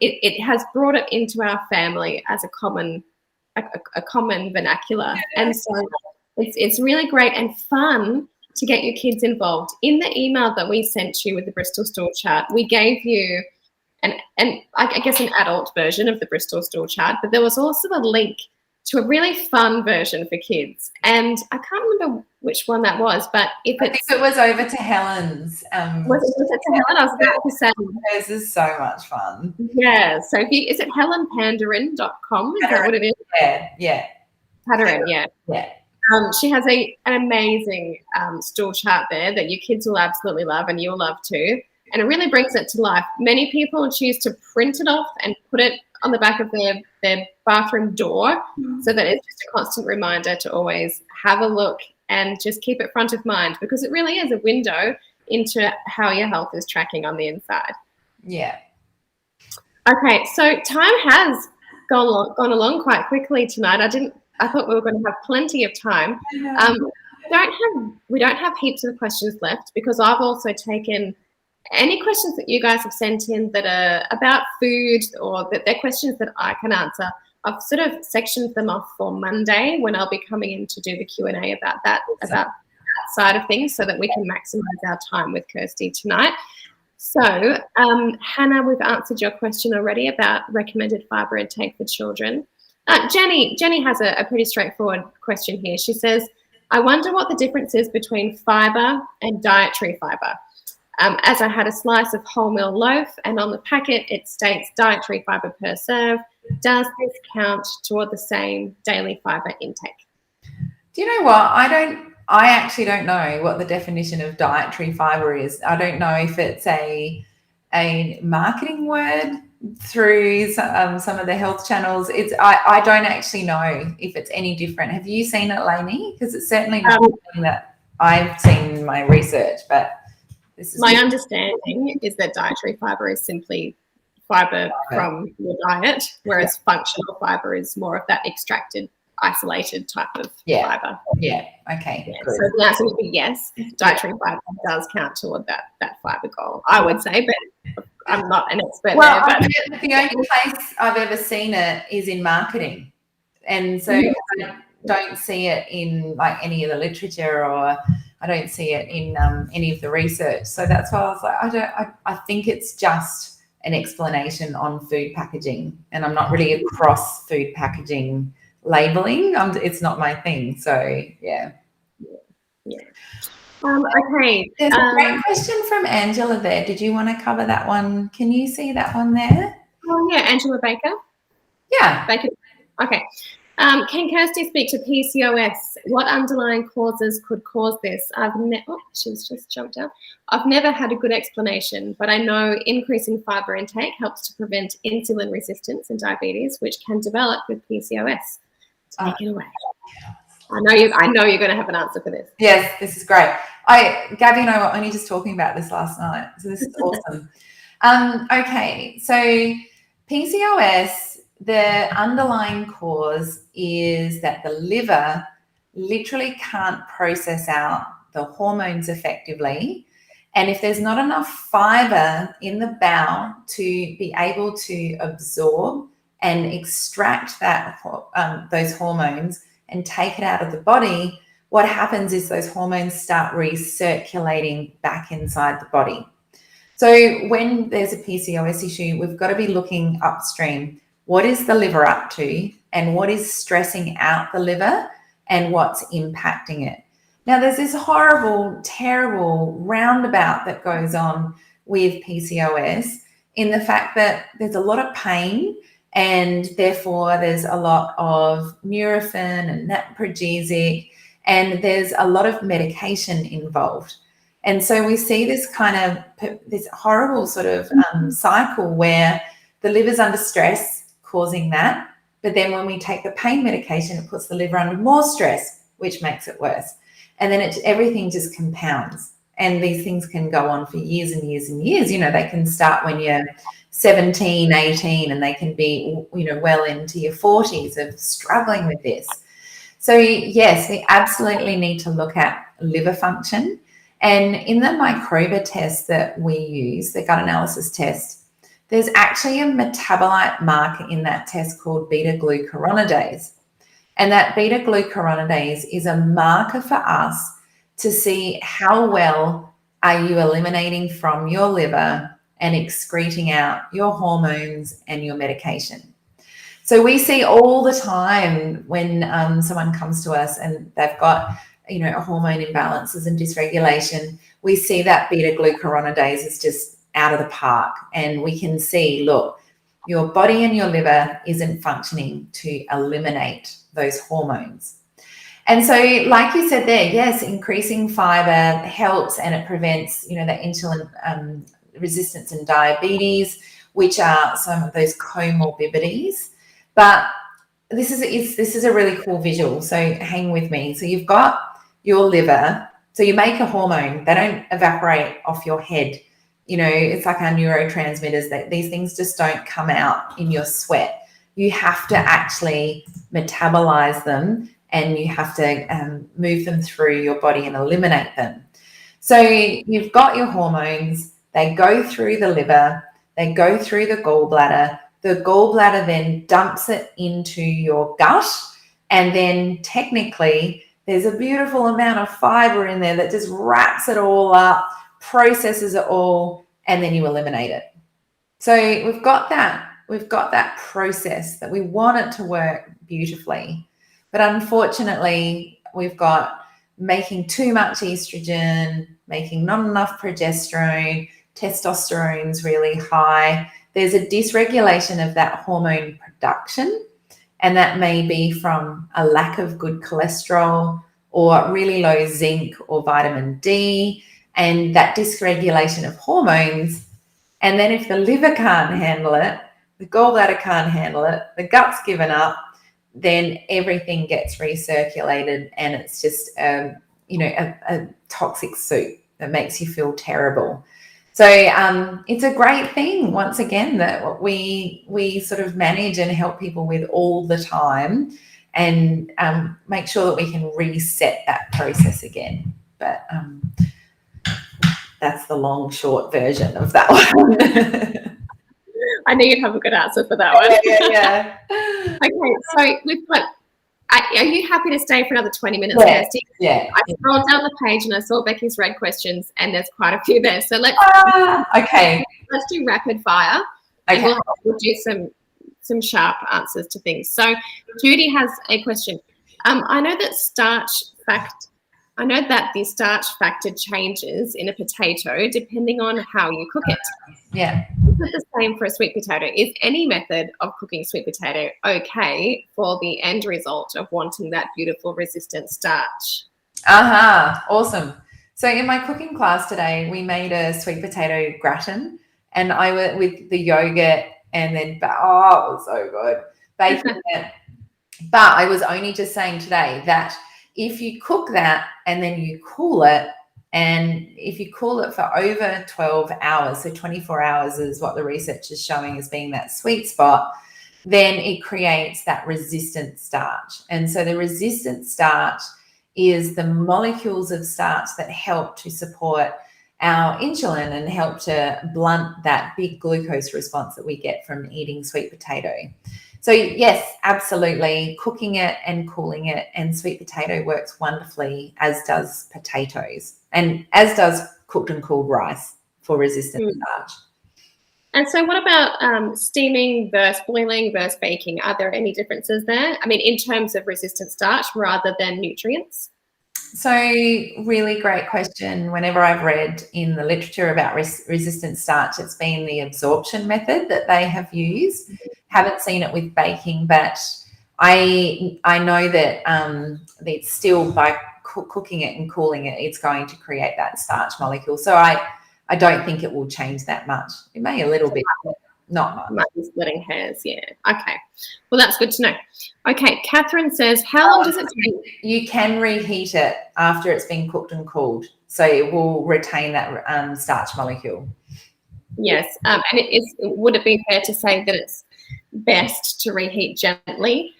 it has brought it into our family as a common vernacular. And so it's really great and fun to get your kids involved. In the email that we sent you with the Bristol stool chart, we gave you I guess an adult version of the Bristol stool chart, but there was also a link to a really fun version for kids. And I can't remember which one that was, but I think it was over to Helen's. Was it to Helen? I was about to say. This is so much fun. Yeah. So is it helenpandarin.com? Is that what it is? Yeah. Pandarin, yeah. Yeah. She has an amazing stool chart there that your kids will absolutely love and you'll love too. And it really brings it to life. Many people choose to print it off and put it on the back of their bathroom door so that it's just a constant reminder to always have a look and just keep it front of mind, because it really is a window into how your health is tracking on the inside. Yeah. Okay, so time has gone along quite quickly tonight. I thought we were going to have plenty of time. We don't have heaps of questions left, because I've also taken any questions that you guys have sent in that are about food or that they're questions that I can answer. I've sort of sectioned them off for Monday when I'll be coming in to do the Q&A about that side of things, so that we can maximize our time with Kirsty tonight. So, Hannah, we've answered your question already about recommended fibre intake for children. Jenny has a pretty straightforward question here. She says, I wonder what the difference is between fibre and dietary fibre. As I had a slice of wholemeal loaf and on the packet it states dietary fibre per serve. Does this count toward the same daily fibre intake? Do you know what? I actually don't know what the definition of dietary fibre is. I don't know if it's a marketing word through some of the health channels. I don't actually know if it's any different. Have you seen it, Laini? Because it's certainly not something that I've seen in my research, but this is my understanding is that dietary fibre is simply fibre from your diet, whereas functional fibre is more of that extracted, isolated type of fibre. Yeah. Okay. Yeah. So the answer would be yes. Dietary fibre does count toward that fibre goal, I would say, but I'm not an expert there. But the only place I've ever seen it is in marketing, and so I don't see it in like any of the literature, or I don't see it in any of the research. So that's why I was like, I think it's just an explanation on food packaging, and I'm not really across food packaging labeling. It's not my thing. So yeah. Okay. There's a great question from Angela there. Did you want to cover that one? Can you see that one there? Oh yeah, Angela Baker. Yeah. Baker. Okay. Can Kirsty speak to PCOS? What underlying causes could cause this? She's just jumped out. I've never had a good explanation, but I know increasing fibre intake helps to prevent insulin resistance and diabetes, which can develop with PCOS. Take it away. I know you're going to have an answer for this. Yes, this is great. Gabby and I were only just talking about this last night, so this is awesome. Okay, so PCOS, the underlying cause is that the liver literally can't process out the hormones effectively. And if there's not enough fibre in the bowel to be able to absorb and extract those hormones and take it out of the body, what happens is those hormones start recirculating back inside the body. So when there's a PCOS issue, we've got to be looking upstream. What is the liver up to, and what is stressing out the liver, and what's impacting it? Now, there's this horrible, terrible roundabout that goes on with PCOS in the fact that there's a lot of pain, and therefore there's a lot of Nurofen and naproxenic, and there's a lot of medication involved. And so we see this this horrible sort of cycle where the liver's under stress, causing that. But then when we take the pain medication, it puts the liver under more stress, which makes it worse. And then everything just compounds. And these things can go on for years and years and years. You know, they can start when you're 17, 18, and they can be, well into your 40s of struggling with this. So yes, we absolutely need to look at liver function. And in the Microbiome test that we use, the gut analysis test, there's actually a metabolite marker in that test called beta-glucuronidase. And that beta-glucuronidase is a marker for us to see how well are you eliminating from your liver and excreting out your hormones and your medication. So we see all the time when someone comes to us and they've got, hormone imbalances and dysregulation, we see that beta-glucuronidase is just out of the park. And we can see, look, your body and your liver isn't functioning to eliminate those hormones. And so, like you said there, yes, increasing fiber helps, and it prevents, the insulin resistance and diabetes, which are some of those comorbidities. But this is a really cool visual. So hang with me. So you've got your liver. So you make a hormone. They don't evaporate off your head. It's like our neurotransmitters. That these things just don't come out in your sweat. You have to actually metabolize them, and you have to move them through your body and eliminate them. So you've got your hormones. They go through the liver. They go through the gallbladder. The gallbladder then dumps it into your gut, and then technically there's a beautiful amount of fiber in there that just wraps it all up, processes it all, and then you eliminate it. So we've got that process that we want it to work beautifully. But unfortunately, we've got making too much estrogen, making not enough progesterone, testosterone's really high. There's a dysregulation of that hormone production, and that may be from a lack of good cholesterol or really low zinc or vitamin D, and that dysregulation of hormones. And then if the liver can't handle it, the gallbladder can't handle it, the gut's given up, then everything gets recirculated, and it's just a toxic soup that makes you feel terrible. So it's a great thing, once again, that we sort of manage and help people with all the time, and make sure that we can reset that process again. But that's the long, short version of that one. I knew you'd have a good answer for that one. Yeah. Okay, so we've got. Are you happy to stay for another 20 minutes, Kirsty? Yeah. I scrolled down the page and I saw Becky's red questions, and there's quite a few there. So let's do rapid fire. Okay. And we'll do some sharp answers to things. So Judy has a question. I know that the starch factor changes in a potato depending on how you cook it. Yeah. Is it the same for a sweet potato? Is any method of cooking sweet potato okay for the end result of wanting that beautiful resistant starch? Awesome. So in my cooking class today, we made a sweet potato gratin, and I went with the yogurt, and then it was so good, baking it. But I was only just saying today that if you cook that and then you cool it, and if you cool it for over 12 hours, so 24 hours is what the research is showing as being that sweet spot, then it creates that resistant starch. And so the resistant starch is the molecules of starch that help to support our insulin and help to blunt that big glucose response that we get from eating sweet potato. So yes, absolutely, cooking it and cooling it, and sweet potato works wonderfully, as does potatoes, and as does cooked and cooled rice for resistant starch. And so what about steaming versus boiling versus baking? Are there any differences there? I mean, in terms of resistant starch rather than nutrients? So really great question. Whenever I've read in the literature about resistant starch, it's been the absorption method that they have used. Haven't seen it with baking, but I know that it's still by cooking it and cooling it, it's going to create that starch molecule. So I don't think it will change that much. It may a little bit, but not much. Might be splitting hairs, yeah. Okay. Well, that's good to know. Okay, Catherine says, how long does it take? You can reheat it after it's been cooked and cooled, so it will retain that starch molecule. Yes, and would it be fair to say that it's best to reheat gently?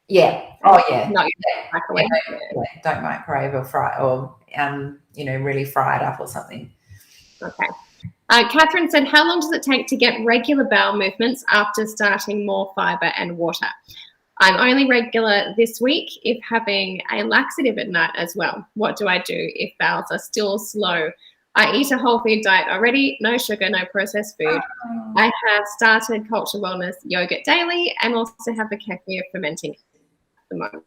Yeah. Oh, yeah. Not Yeah. microwave. Don't microwave or fry or, really fry it up or something. Okay. Catherine said, how long does it take to get regular bowel movements after starting more fibre and water? I'm only regular this week if having a laxative at night as well. What do I do if bowels are still slow? I eat a whole food diet already, no sugar, no processed food. I have started Culture Wellness yogurt daily and also have the kefir fermenting at the moment.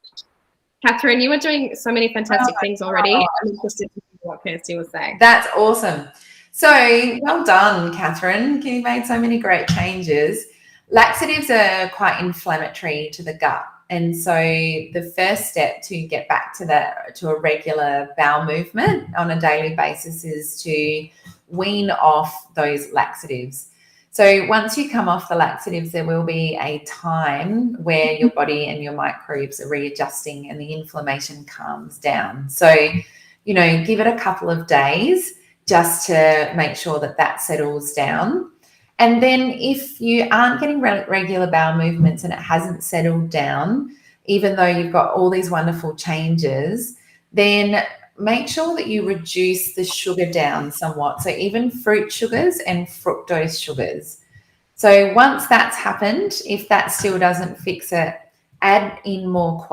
Catherine, you are doing so many fantastic things already. I'm interested in what Kirsty was saying. That's awesome. So well done, Catherine. You made so many great changes. Laxatives are quite inflammatory to the gut. And so the first step to get back to a regular bowel movement on a daily basis is to wean off those laxatives. So once you come off the laxatives, there will be a time where your body and your microbes are readjusting and the inflammation calms down. So, give it a couple of days just to make sure that settles down. And then if you aren't getting regular bowel movements and it hasn't settled down, even though you've got all these wonderful changes, then make sure that you reduce the sugar down somewhat. So even fruit sugars and fructose sugars. So once that's happened, if that still doesn't fix it, add in more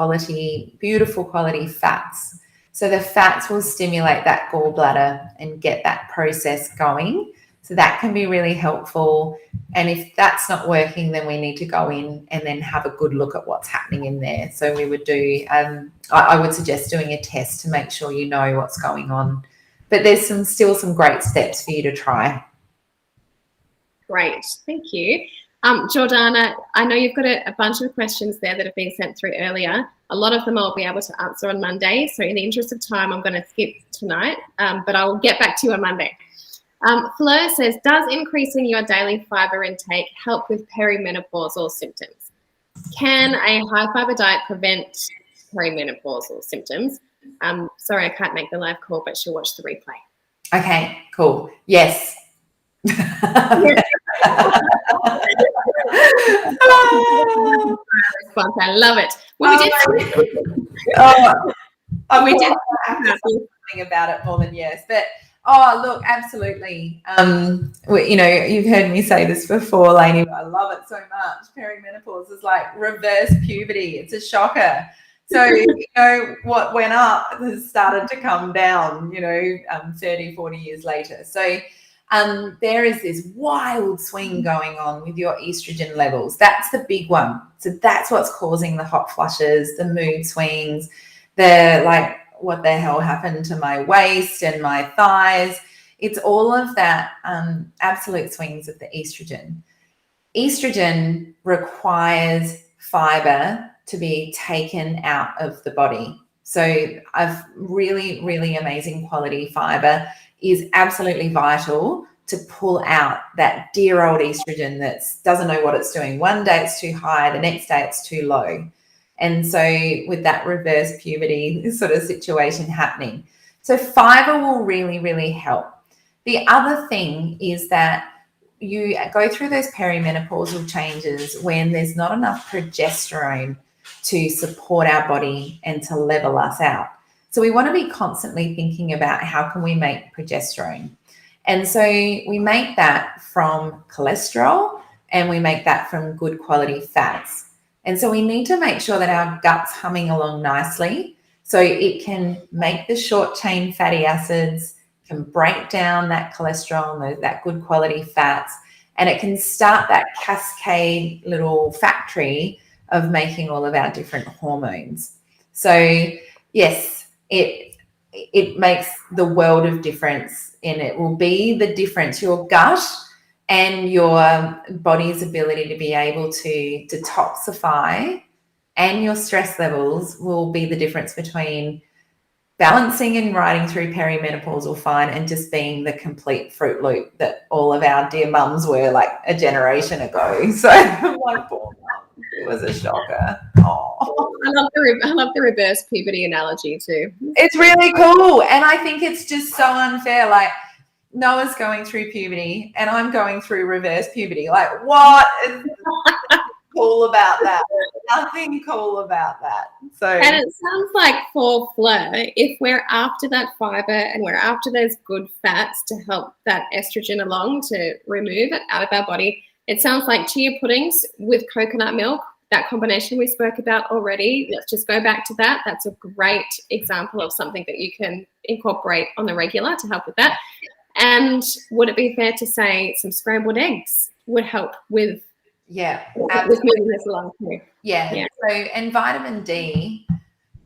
beautiful quality fats. So the fats will stimulate that gallbladder and get that process going. So that can be really helpful. And if that's not working, then we need to go in and then have a good look at what's happening in there. So we would do, I would suggest doing a test to make sure you know what's going on. But there's still some great steps for you to try. Great, thank you. Jordana, I know you've got a bunch of questions there that have been sent through earlier. A lot of them I'll be able to answer on Monday. So in the interest of time, I'm going to skip tonight, but I'll get back to you on Monday. Fleur says, does increasing your daily fibre intake help with perimenopausal symptoms? Can a high fibre diet prevent perimenopausal symptoms? Sorry, I can't make the live call, but she'll watch the replay. Okay, cool. Yes. I love it. Well, we did something about it more than yes, but look, absolutely. You've heard me say this before, Laini, but I love it so much. Perimenopause is like reverse puberty. It's a shocker. So, what went up has started to come down, 30, 40 years later. So there is this wild swing going on with your estrogen levels. That's the big one. So that's what's causing the hot flushes, the mood swings, what the hell happened to my waist and my thighs. It's all of that absolute swings of the estrogen. Estrogen requires fiber to be taken out of the body. So a really, really amazing quality fiber is absolutely vital to pull out that dear old estrogen that doesn't know what it's doing. One day it's too high, the next day it's too low. And so with that reverse puberty sort of situation happening. So fiber will really, really help. The other thing is that you go through those perimenopausal changes when there's not enough progesterone to support our body and to level us out. So we want to be constantly thinking about how can we make progesterone. And so we make that from cholesterol and we make that from good quality fats. And so we need to make sure that our gut's humming along nicely so it can make the short chain fatty acids, can break down that cholesterol and that good quality fats, and it can start that cascade little factory of making all of our different hormones. So yes, it makes the world of difference, and it will be the difference. Your gut and your body's ability to be able to detoxify and your stress levels will be the difference between balancing and riding through perimenopausal fine and just being the complete Fruit Loop that all of our dear mums were like a generation ago. So my poor mum, it was a shocker. Oh. I love the reverse puberty analogy too. It's really cool. And I think it's just so unfair. Like, Noah's going through puberty and I'm going through reverse puberty. Like, what is cool about that? nothing cool about that. So, and it sounds like for Fleur, if we're after that fibre and we're after those good fats to help that estrogen along to remove it out of our body, it sounds like chia puddings with coconut milk, that combination we spoke about already. Let's just go back to that. That's a great example of something that you can incorporate on the regular to help with that. And would it be fair to say some scrambled eggs would help with moving this along too? Yeah. So, and vitamin D,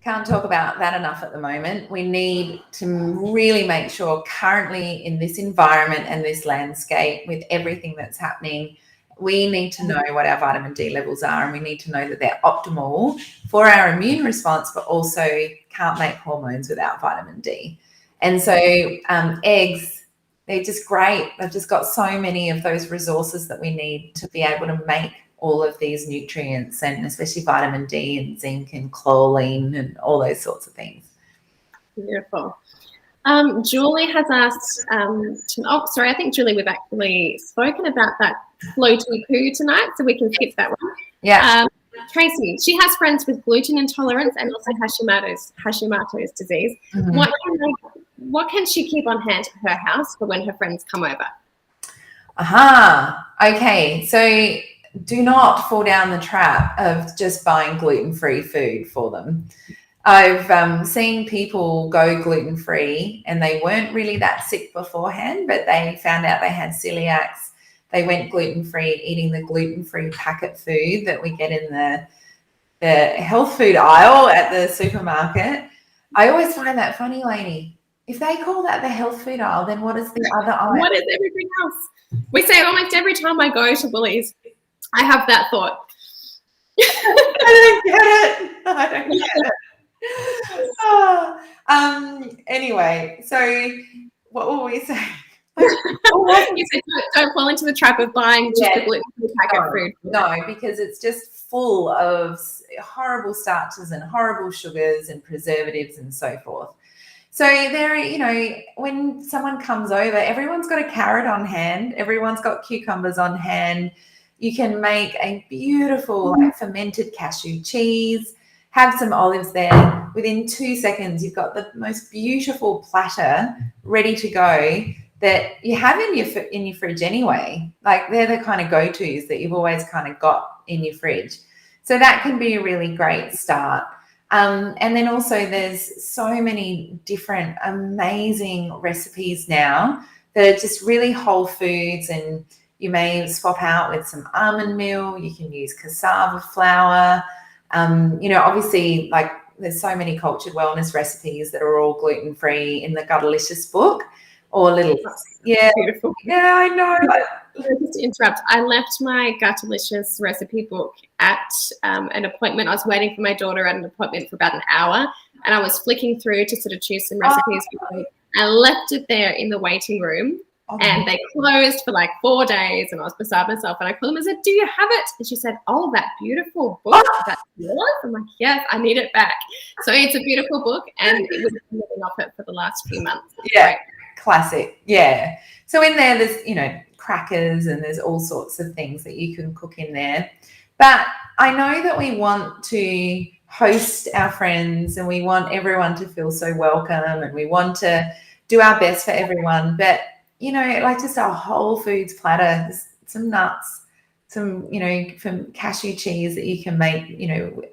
can't talk about that enough at the moment. We need to really make sure currently in this environment and this landscape with everything that's happening, we need to know what our vitamin D levels are, and we need to know that they're optimal for our immune response, but also can't make hormones without vitamin D. And so eggs, they're just great. They've just got so many of those resources that we need to be able to make all of these nutrients, and especially vitamin D and zinc and choline and all those sorts of things. Beautiful. Julie has asked, I think, Julie, we've actually spoken about that floaty poo tonight, so we can skip that one. Yeah. Tracy, she has friends with gluten intolerance and also Hashimoto's disease. Mm-hmm. What can she keep on hand at her house for when her friends come over? Okay. So do not fall down the trap of just buying gluten-free food for them. I've seen people go gluten-free and they weren't really that sick beforehand, but they found out they had celiacs. They went gluten-free, eating the gluten-free packet food that we get in the health food aisle at the supermarket. I always find that funny, Laini. If they call that the health food aisle, then what is the other aisle? What is everything else? We say almost every time I go to Woolies, I have that thought. I don't get it. Anyway, so what were we saying? You said don't fall into the trap of buying just the gluten-free packet food. No, because it's just full of horrible starches and horrible sugars and preservatives and so forth. So there, when someone comes over, everyone's got a carrot on hand, everyone's got cucumbers on hand. You can make a beautiful fermented cashew cheese, have some olives there. Within 2 seconds, you've got the most beautiful platter ready to go that you have in your fridge anyway. Like, they're the kind of go-tos that you've always kind of got in your fridge. So that can be a really great start. And then also there's so many different amazing recipes now that are just really whole foods, and you may swap out with some almond meal. You can use cassava flour. Obviously, like, there's so many cultured wellness recipes that are all gluten-free in the Guttalicious book, or little, beautiful. Yeah, I know. Just to interrupt, I left my Guttalicious recipe book at an appointment. I was waiting for my daughter at an appointment for about an hour, and I was flicking through to sort of choose some recipes. I left it there in the waiting room. And they closed for like 4 days, and I was beside myself, and I called them and said, "Do you have it?" And she said, "Oh, that beautiful book, that's yours?" I'm like, "Yes, I need it back." So it's a beautiful book, and it was living off it for the last few months. Yeah, classic. Yeah. So in there's, crackers, and there's all sorts of things that you can cook in there. But I know that we want to host our friends, and we want everyone to feel so welcome, and we want to do our best for everyone. But like just a whole foods platter, some nuts, some, from cashew cheese that you can make,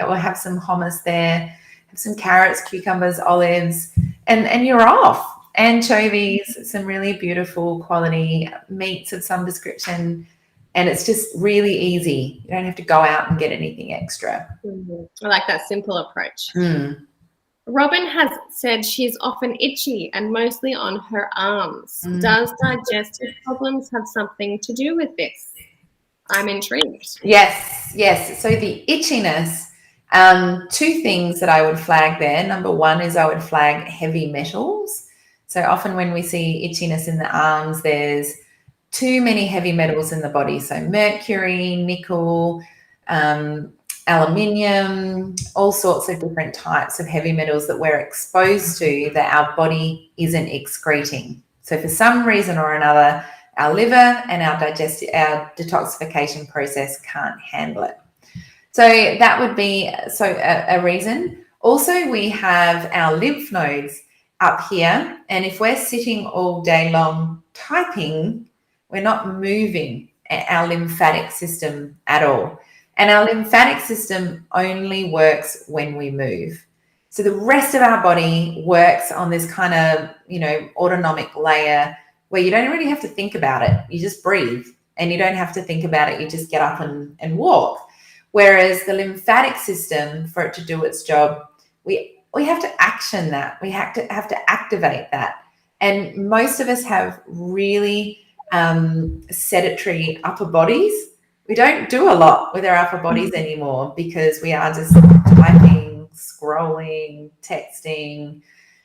or have some hummus there, have some carrots, cucumbers, olives, and you're off. Anchovies, some really beautiful quality meats of some description, and it's just really easy. You don't have to go out and get anything extra. I like that simple approach. Robin has said she's often itchy and mostly on her arms. Does digestive problems have something to do with this? I'm intrigued. Yes. So the itchiness, 2 things that I would flag there. Number 1 is I would flag heavy metals. So often when we see itchiness in the arms, there's too many heavy metals in the body. So mercury, nickel, aluminium, all sorts of different types of heavy metals that we're exposed to that our body isn't excreting. So for some reason or another, our liver and our detoxification process can't handle it. So that would be a reason. Also, we have our lymph nodes up here, and if we're sitting all day long typing, we're not moving our lymphatic system at all. And our lymphatic system only works when we move. So the rest of our body works on this kind of, autonomic layer where you don't really have to think about it. You just breathe, and you don't have to think about it. You just get up and walk. Whereas the lymphatic system, for it to do its job, we have to action that. We have to activate that. And most of us have really sedentary upper bodies. We don't do a lot with our upper bodies anymore because we are just typing, scrolling, texting.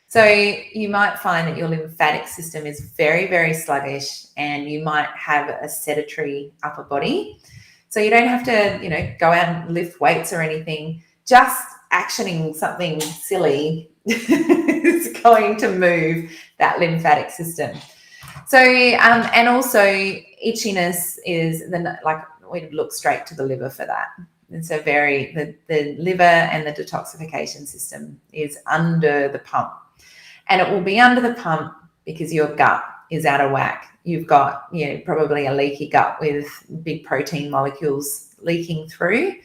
So you might find that your lymphatic system is very, very sluggish, and you might have a sedentary upper body. So you don't have to, go out and lift weights or anything. Just actioning something silly is going to move that lymphatic system. So, and also itchiness is we look straight to the liver for that. And so the liver and the detoxification system is under the pump. And it will be under the pump because your gut is out of whack. You've got, probably a leaky gut with big protein molecules leaking through.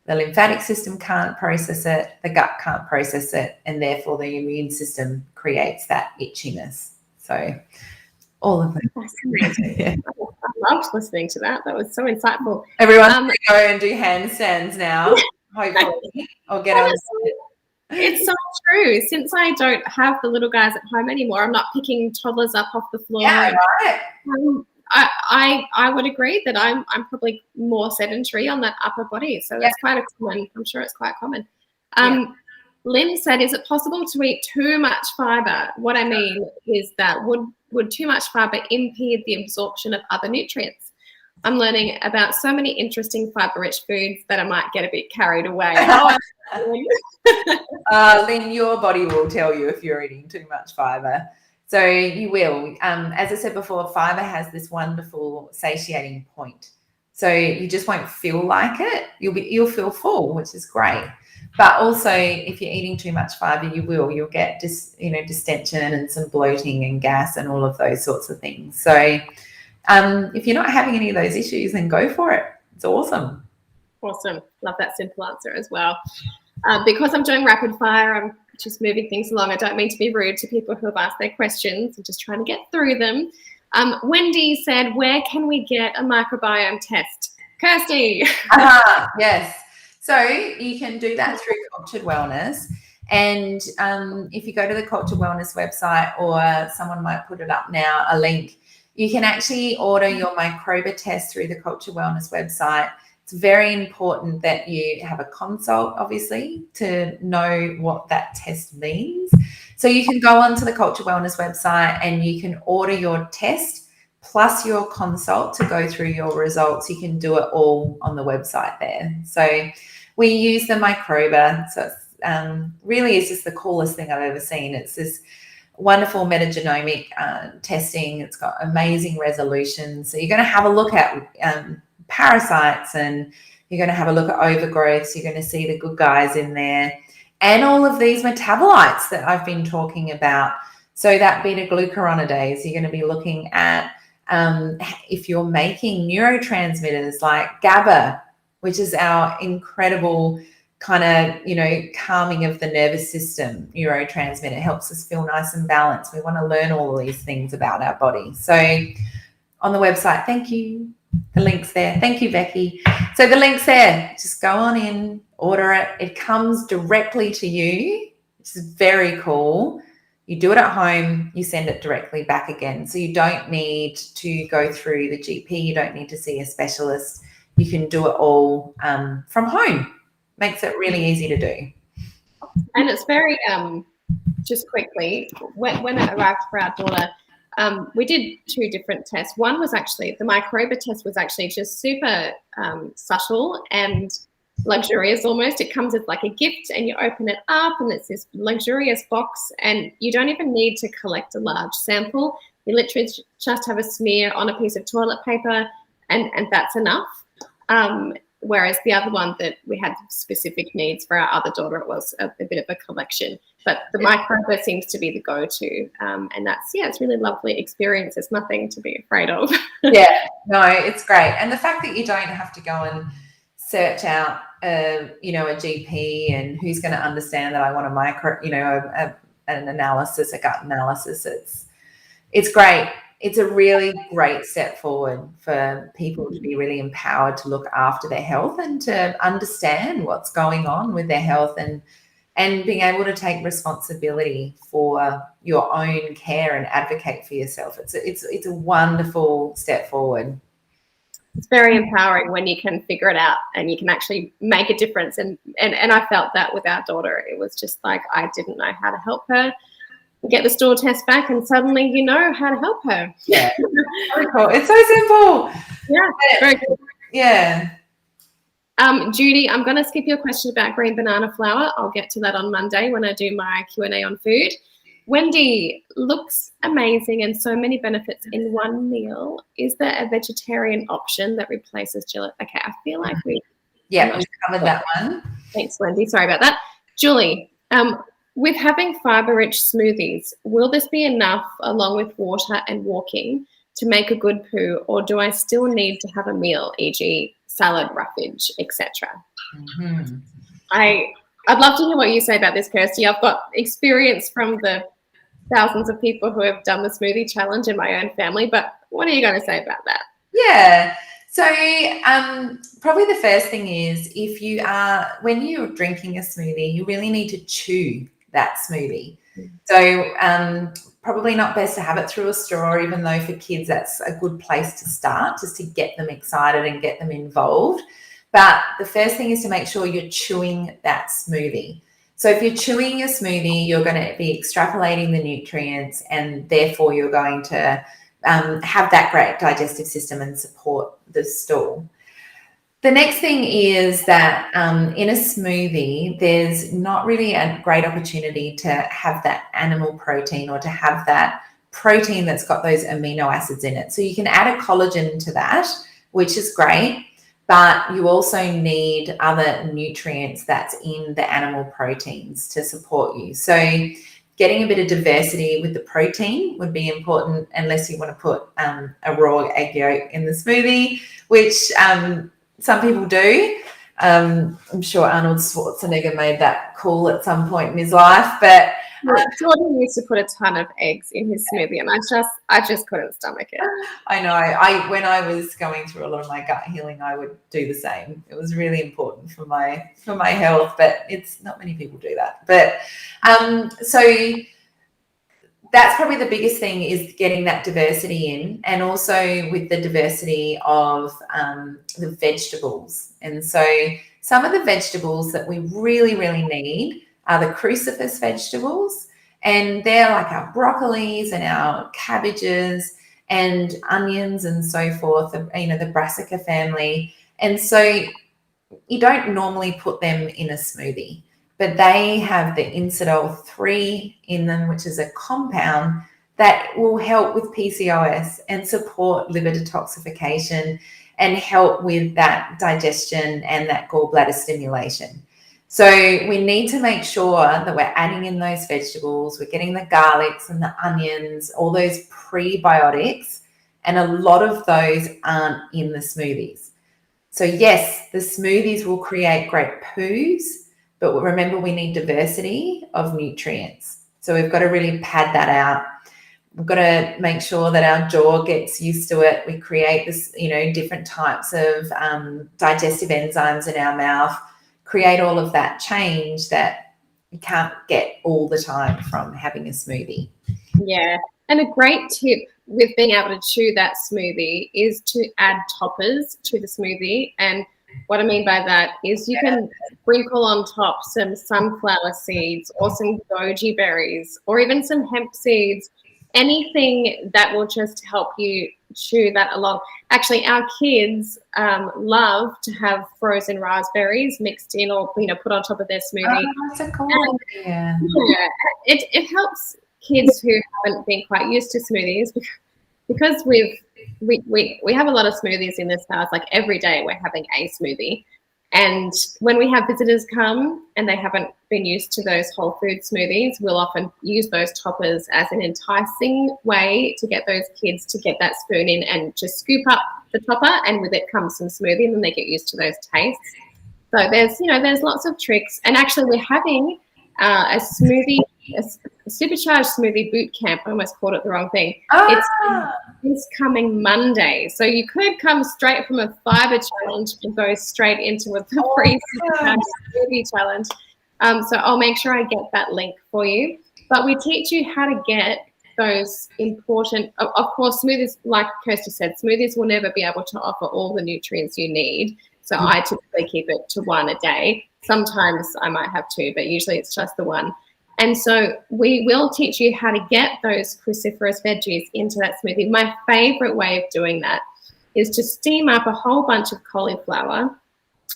The lymphatic system can't process it. The gut can't process it. And therefore the immune system creates that itchiness. So all of them. Yeah. I loved listening to that. That was so insightful. Everyone's going to go and do handstands now, hopefully, or get on. It's so true. Since I don't have the little guys at home anymore, I'm not picking toddlers up off the floor. Yeah, right. I would agree that I'm probably more sedentary on that upper body. So that's quite a common. I'm sure it's quite common. Lynn said, "Is it possible to eat too much fibre?" What I mean is that would too much fibre impede the absorption of other nutrients? I'm learning about so many interesting fibre-rich foods that I might get a bit carried away. Lynn, your body will tell you if you're eating too much fibre. So you will. As I said before, fibre has this wonderful satiating point. So you just won't feel like it. You'll feel full, which is great. But also, if you're eating too much fibre, you'll get distension and some bloating and gas and all of those sorts of things. So if you're not having any of those issues, then go for it. It's awesome. Awesome. Love that simple answer as well. Because I'm doing rapid fire, I'm just moving things along. I don't mean to be rude to people who have asked their questions. I'm just trying to get through them. Wendy said, "Where can we get a microbiome test?" Kirsty. Yes. So you can do that through Cultured Wellness. And if you go to the Cultured Wellness website, or someone might put it up now, a link, you can actually order your microbiome test through the Cultured Wellness website. It's very important that you have a consult, obviously, to know what that test means. So you can go onto the Cultured Wellness website and you can order your test plus your consult to go through your results. You can do it all on the website there. So we use the microbiome. So it's really is just the coolest thing I've ever seen. It's this wonderful metagenomic testing. It's got amazing resolution. So you're going to have a look at parasites, and you're going to have a look at overgrowths. You're going to see the good guys in there, and all of these metabolites that I've been talking about. So that beta-glucuronidase, you're going to be looking at if you're making neurotransmitters like GABA, which is our incredible kind of, calming of the nervous system neurotransmitter. It helps us feel nice and balanced. We want to learn all of these things about our body. So on the website, thank you. The link's there. Thank you, Becky. So the link's there. Just go on in, order it. It comes directly to you, which is very cool. You do it at home, you send it directly back again. So you don't need to go through the GP. You don't need to see a specialist. You can do it all from home. Makes it really easy to do. And it's very, just quickly, when it arrived for our daughter, we did 2 different tests. One was actually, the microbiome test was actually just super subtle and luxurious almost. It comes as like a gift, and you open it up and it's this luxurious box, and you don't even need to collect a large sample. You literally just have a smear on a piece of toilet paper, and that's enough. Whereas the other one that we had specific needs for our other daughter, it was a bit of a collection. But the Microbiome seems to be the go-to. And that's, it's really lovely experience. There's nothing to be afraid of. Yeah, no, it's great. And the fact that you don't have to go and search out, a GP and who's going to understand that I want an analysis, a gut analysis. It's great. It's a really great step forward for people to be really empowered to look after their health and to understand what's going on with their health and being able to take responsibility for your own care and advocate for yourself. It's a wonderful step forward. It's very empowering when you can figure it out and you can actually make a difference. And I felt that with our daughter. It was just like I didn't know how to help her get the stool test back, and suddenly you know how to help her. Yeah, very cool. It's so simple. Yeah, very good. Yeah. Judy, I'm going to skip your question about green banana flour. I'll get to that on Monday when I do my Q&A on food. Wendy, looks amazing and so many benefits in one meal. Is there a vegetarian option that replaces gelatin? Okay, I feel like we've covered that one. Thanks, Wendy. Sorry about that. Julie, with having fibre-rich smoothies, will this be enough along with water and walking to make a good poo, or do I still need to have a meal, e.g. salad, roughage, etc.? Mm-hmm. I'd love to hear what you say about this, Kirsty. I've got experience from the thousands of people who have done the smoothie challenge in my own family, but what are you going to say about that? Yeah. So probably the first thing is when you're drinking a smoothie, you really need to chew that smoothie. So probably not best to have it through a straw, even though for kids that's a good place to start, just to get them excited and get them involved. But the first thing is to make sure you're chewing that smoothie. So if you're chewing a smoothie, you're going to be extrapolating the nutrients, and therefore you're going to have that great digestive system and support the stool. The next thing is that in a smoothie, there's not really a great opportunity to have that animal protein or to have that protein that's got those amino acids in it. So you can add a collagen to that, which is great, but you also need other nutrients that's in the animal proteins to support you. So getting a bit of diversity with the protein would be important, unless you want to put a raw egg yolk in the smoothie, which some people do. I'm sure Arnold Schwarzenegger made that call at some point in his life, but Jordan used to put a ton of eggs in his smoothie, and I just couldn't stomach it. I know. When I was going through a lot of my gut healing, I would do the same. It was really important for my health, but it's not many people do that. But so that's probably the biggest thing, is getting that diversity in, and also with the diversity of the vegetables. And so some of the vegetables that we really, really need are the cruciferous vegetables, and they're like our broccolis and our cabbages and onions and so forth, the brassica family. And so you don't normally put them in a smoothie, but they have the Inositol 3 in them, which is a compound that will help with PCOS and support liver detoxification and help with that digestion and that gallbladder stimulation. So we need to make sure that we're adding in those vegetables, we're getting the garlics and the onions, all those prebiotics, and a lot of those aren't in the smoothies. So yes, the smoothies will create great poos, but remember, we need diversity of nutrients. So we've got to really pad that out. We've got to make sure that our jaw gets used to it. We create this, different types of digestive enzymes in our mouth, create all of that change that you can't get all the time from having a smoothie. Yeah. And a great tip with being able to chew that smoothie is to add toppers to the smoothie. And what I mean by that is you can sprinkle on top some sunflower seeds or some goji berries or even some hemp seeds, anything that will just help you chew that along. Actually, our kids love to have frozen raspberries mixed in or put on top of their smoothie. Oh, that's a cool idea. Yeah, it helps kids who haven't been quite used to smoothies because we have a lot of smoothies in this house. Like every day we're having a smoothie. And when we have visitors come and they haven't been used to those whole food smoothies, we'll often use those toppers as an enticing way to get those kids to get that spoon in and just scoop up the topper, and with it comes some smoothie, and then they get used to those tastes. So there's lots of tricks. And actually we're having a supercharged smoothie boot camp. I almost called it the wrong thing. It's coming Monday. So you could come straight from a fibre challenge and go straight into a free supercharged smoothie challenge. So I'll make sure I get that link for you. But we teach you how to get those important, of course, smoothies, like Kirsty said, smoothies will never be able to offer all the nutrients you need. So I typically keep it to one a day. Sometimes I might have two, but usually it's just the one. And so we will teach you how to get those cruciferous veggies into that smoothie. My favorite way of doing that is to steam up a whole bunch of cauliflower,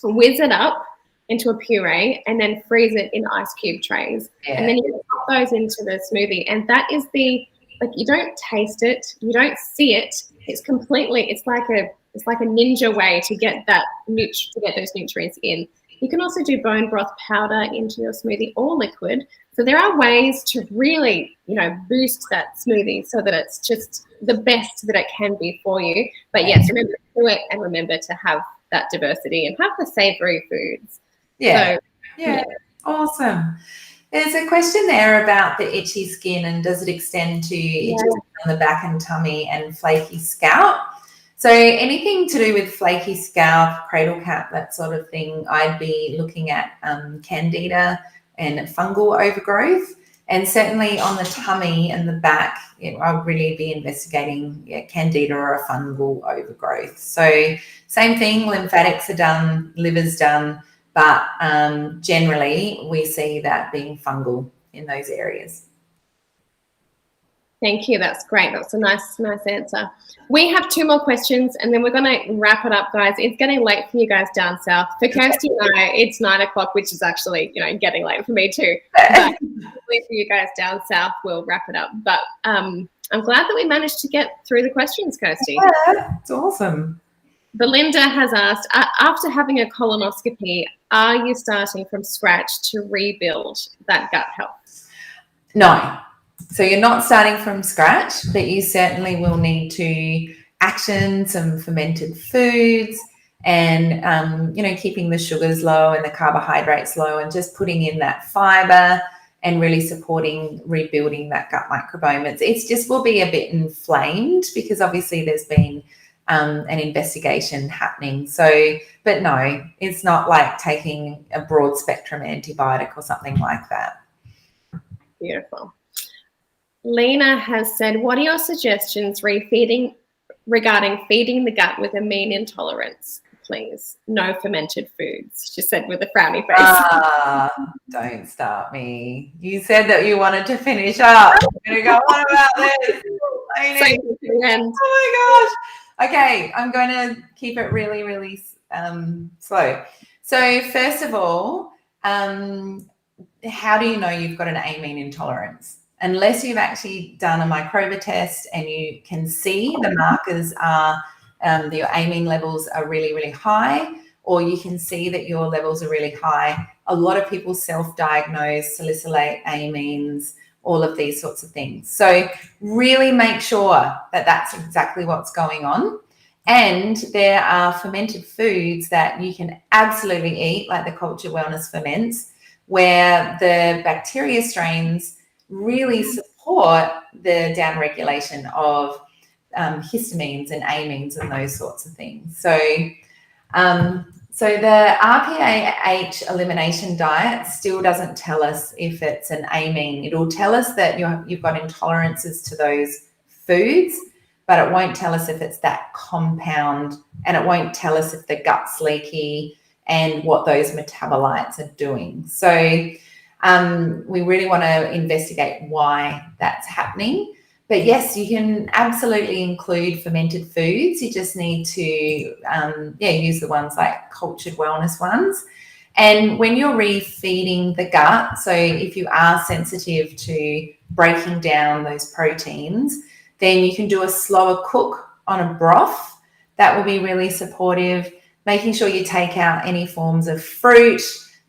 whiz it up into a puree, and then freeze it in ice cube trays. Yeah. And then you pop those into the smoothie. And that is you don't taste it, you don't see it. It's like a ninja way to get those nutrients in. You can also do bone broth powder into your smoothie or liquid. So there are ways to really, boost that smoothie so that it's just the best that it can be for you. But yes, remember to do it, and remember to have that diversity and have the savory foods. Yeah. Awesome. There's a question there about the itchy skin, and does it extend to itchy skin on the back and tummy and flaky scalp? So anything to do with flaky scalp, cradle cap, that sort of thing, I'd be looking at candida and fungal overgrowth. And certainly on the tummy and the back, I would really be investigating candida or a fungal overgrowth. So same thing, lymphatics are done, liver's done, but generally we see that being fungal in those areas. Thank you. That's great. That's a nice answer. We have two more questions, and then we're going to wrap it up, guys. It's getting late for you guys down south. For Kirsty and I, it's 9 o'clock, which is actually, getting late for me too. But for you guys down south, we'll wrap it up. But I'm glad that we managed to get through the questions, Kirsty. Yeah, it's awesome. Belinda has asked, after having a colonoscopy, are you starting from scratch to rebuild that gut health? No. So you're not starting from scratch, but you certainly will need to action some fermented foods and, keeping the sugars low and the carbohydrates low, and just putting in that fibre and really supporting rebuilding that gut microbiome. It's just will be a bit inflamed because obviously there's been an investigation happening. So, but no, it's not like taking a broad spectrum antibiotic or something like that. Beautiful. Lena has said, what are your suggestions regarding feeding the gut with amine intolerance, please? No fermented foods, she said with a frowny face. Don't start me. You said that you wanted to finish up. I'm going to go, what about this? Oh my gosh. Okay, I'm going to keep it really, really slow. So first of all, how do you know you've got an amine intolerance? Unless you've actually done a microbiome test and you can see the markers are your amine levels are really, really high, or you can see that your levels are really high. A lot of people self-diagnose, salicylate amines, all of these sorts of things. So really make sure that that's exactly what's going on. And there are fermented foods that you can absolutely eat, like the Culture Wellness ferments, where the bacteria strains really support the downregulation of histamines and amines and those sorts of things. So the RPAH elimination diet still doesn't tell us if it's an amine. It'll tell us that you've got intolerances to those foods, but it won't tell us if it's that compound, and it won't tell us if the gut's leaky and what those metabolites are doing. So we really want to investigate why that's happening. But yes, you can absolutely include fermented foods. You just need to use the ones like Cultured Wellness ones. And when you're refeeding the gut, so if you are sensitive to breaking down those proteins, Then you can do a slower cook on a broth. That will be really supportive. Making sure you take out any forms of fruit.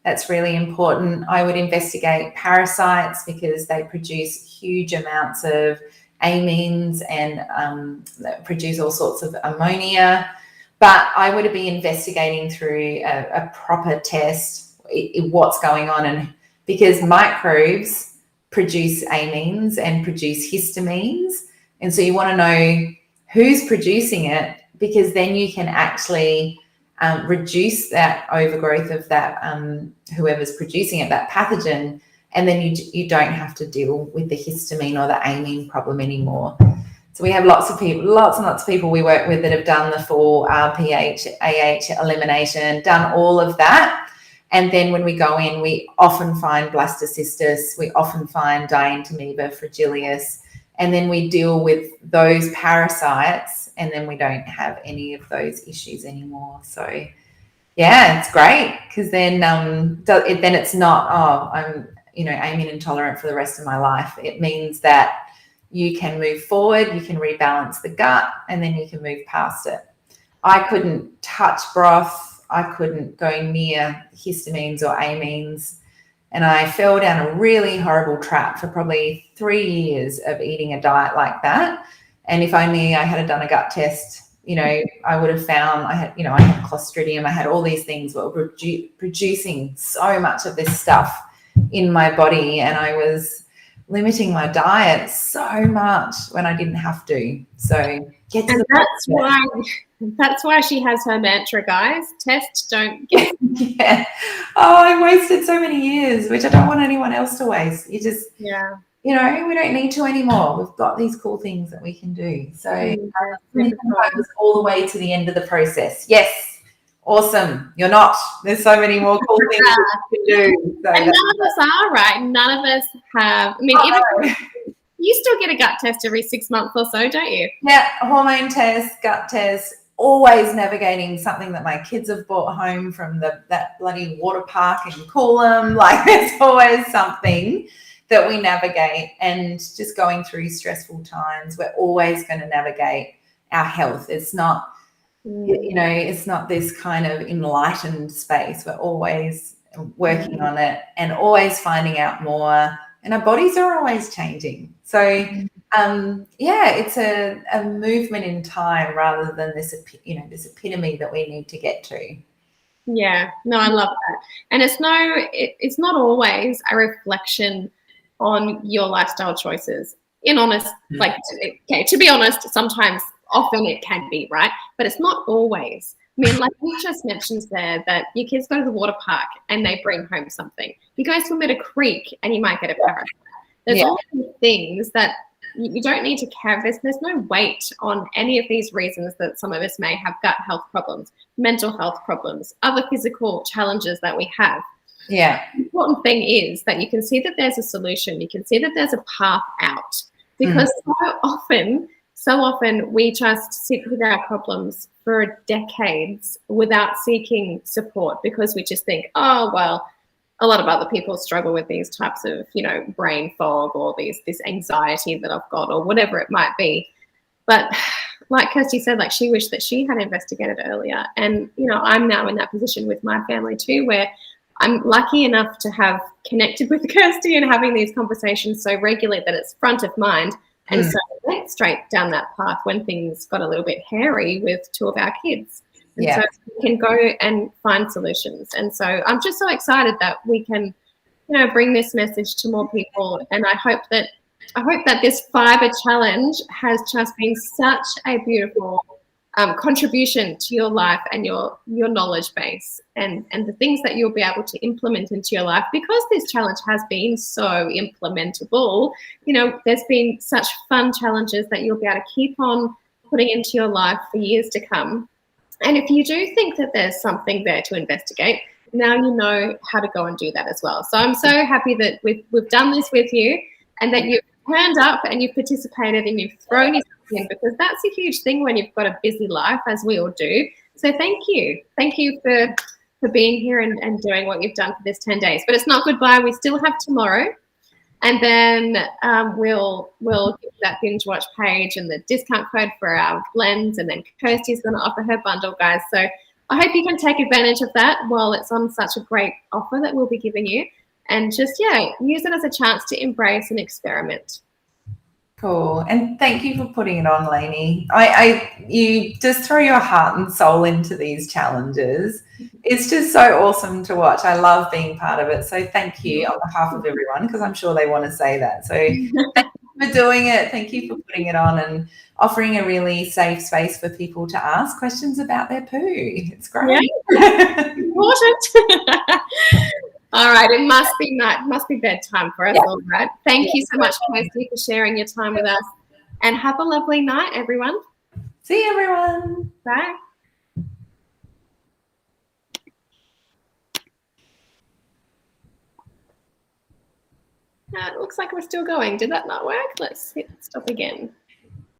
That's really important. I would investigate parasites because they produce huge amounts of amines and produce all sorts of ammonia. But I would be investigating through a proper test what's going on, and because microbes produce amines and produce histamines, and so you want to know who's producing it, because then you can actually reduce that overgrowth of that whoever's producing it, that pathogen, and then you don't have to deal with the histamine or the amine problem anymore. So we have lots and lots of people we work with that have done the full RPH, AH elimination, done all of that. And then when we go in, we often find blastocystis, we often find Dientamoeba fragilis, and then we deal with those parasites, and then we don't have any of those issues anymore. So yeah, it's great, because then it's not, I'm amine intolerant for the rest of my life. It means that you can move forward, you can rebalance the gut, and then you can move past it. I couldn't touch broth. I couldn't go near histamines or amines. And I fell down a really horrible trap for probably 3 years of eating a diet like that. And if only I had done a gut test, I would have found I had Clostridium, I had all these things that were producing so much of this stuff in my body. And I was limiting my diet so much when I didn't have to. So that's why she has her mantra, guys. Test, don't get. Yeah. Oh, I wasted so many years, which I don't want anyone else to waste. We don't need to anymore. We've got these cool things that we can do. So I was all the way to the end of the process. Yes. Awesome. You're not. There's so many more cool things you can do. So and none of us are, right? None of us have. I mean, you still get a gut test every 6 months or so, don't you? Yeah, hormone test, gut test, always navigating something that my kids have brought home from that bloody water park in Coolum. Like, there's always something that we navigate, and just going through stressful times, we're always going to navigate our health. It's not, it's not this kind of enlightened space. We're always working on it and always finding out more, and our bodies are always changing. So, it's a movement in time rather than this epitome that we need to get to. Yeah, no, I love that. And it's not always a reflection on your lifestyle choices. To be honest, sometimes, often it can be, right? But it's not always. I mean, like you just mentioned there, that your kids go to the water park and they bring home something. You go swim at a creek and you might get a parasite. There's all these things that you don't need to carry. There's no weight on any of these reasons that some of us may have gut health problems, mental health problems, other physical challenges that we have. Yeah. The important thing is that you can see that there's a solution. You can see that there's a path out, because so often we just sit with our problems for decades without seeking support, because we just think, oh, well, a lot of other people struggle with these types of, brain fog or this anxiety that I've got, or whatever it might be. But like Kirsty said, like, she wished that she had investigated earlier. And, I'm now in that position with my family too, where I'm lucky enough to have connected with Kirsty and having these conversations so regularly that it's front of mind. And so I went straight down that path when things got a little bit hairy with 2 of our kids. And so we can go and find solutions. And so I'm just so excited that we can, bring this message to more people. And I hope that this Fibre challenge has just been such a beautiful contribution to your life and your knowledge base, and the things that you'll be able to implement into your life, because this challenge has been so implementable. There's been such fun challenges that you'll be able to keep on putting into your life for years to come. And if you do think that there's something there to investigate, now you know how to go and do that as well. So I'm so happy that we've done this with you, and that you've turned up and you've participated and you've thrown yourself in, because that's a huge thing when you've got a busy life, as we all do. So thank you for being here and doing what you've done for this 10 days. But it's not goodbye. We still have tomorrow. And then we'll give that binge watch page and the discount code for our blends, and then Kirsty's going to offer her bundle, guys. So I hope you can take advantage of that while it's on such a great offer that we'll be giving you, and just use it as a chance to embrace and experiment. Cool. And thank you for putting it on, Laini. You just throw your heart and soul into these challenges. It's just so awesome to watch. I love being part of it. So thank you on behalf of everyone, because I'm sure they want to say that. So thank you for doing it. Thank you for putting it on and offering a really safe space for people to ask questions about their poo. It's great. Yeah. Important. All right, it must be night, must be bedtime for us all, right? Thank you so much, Kirsty, for sharing your time with us, and have a lovely night, everyone. See you, everyone. Bye. It looks like we're still going. Did that not work? Let's hit stop again.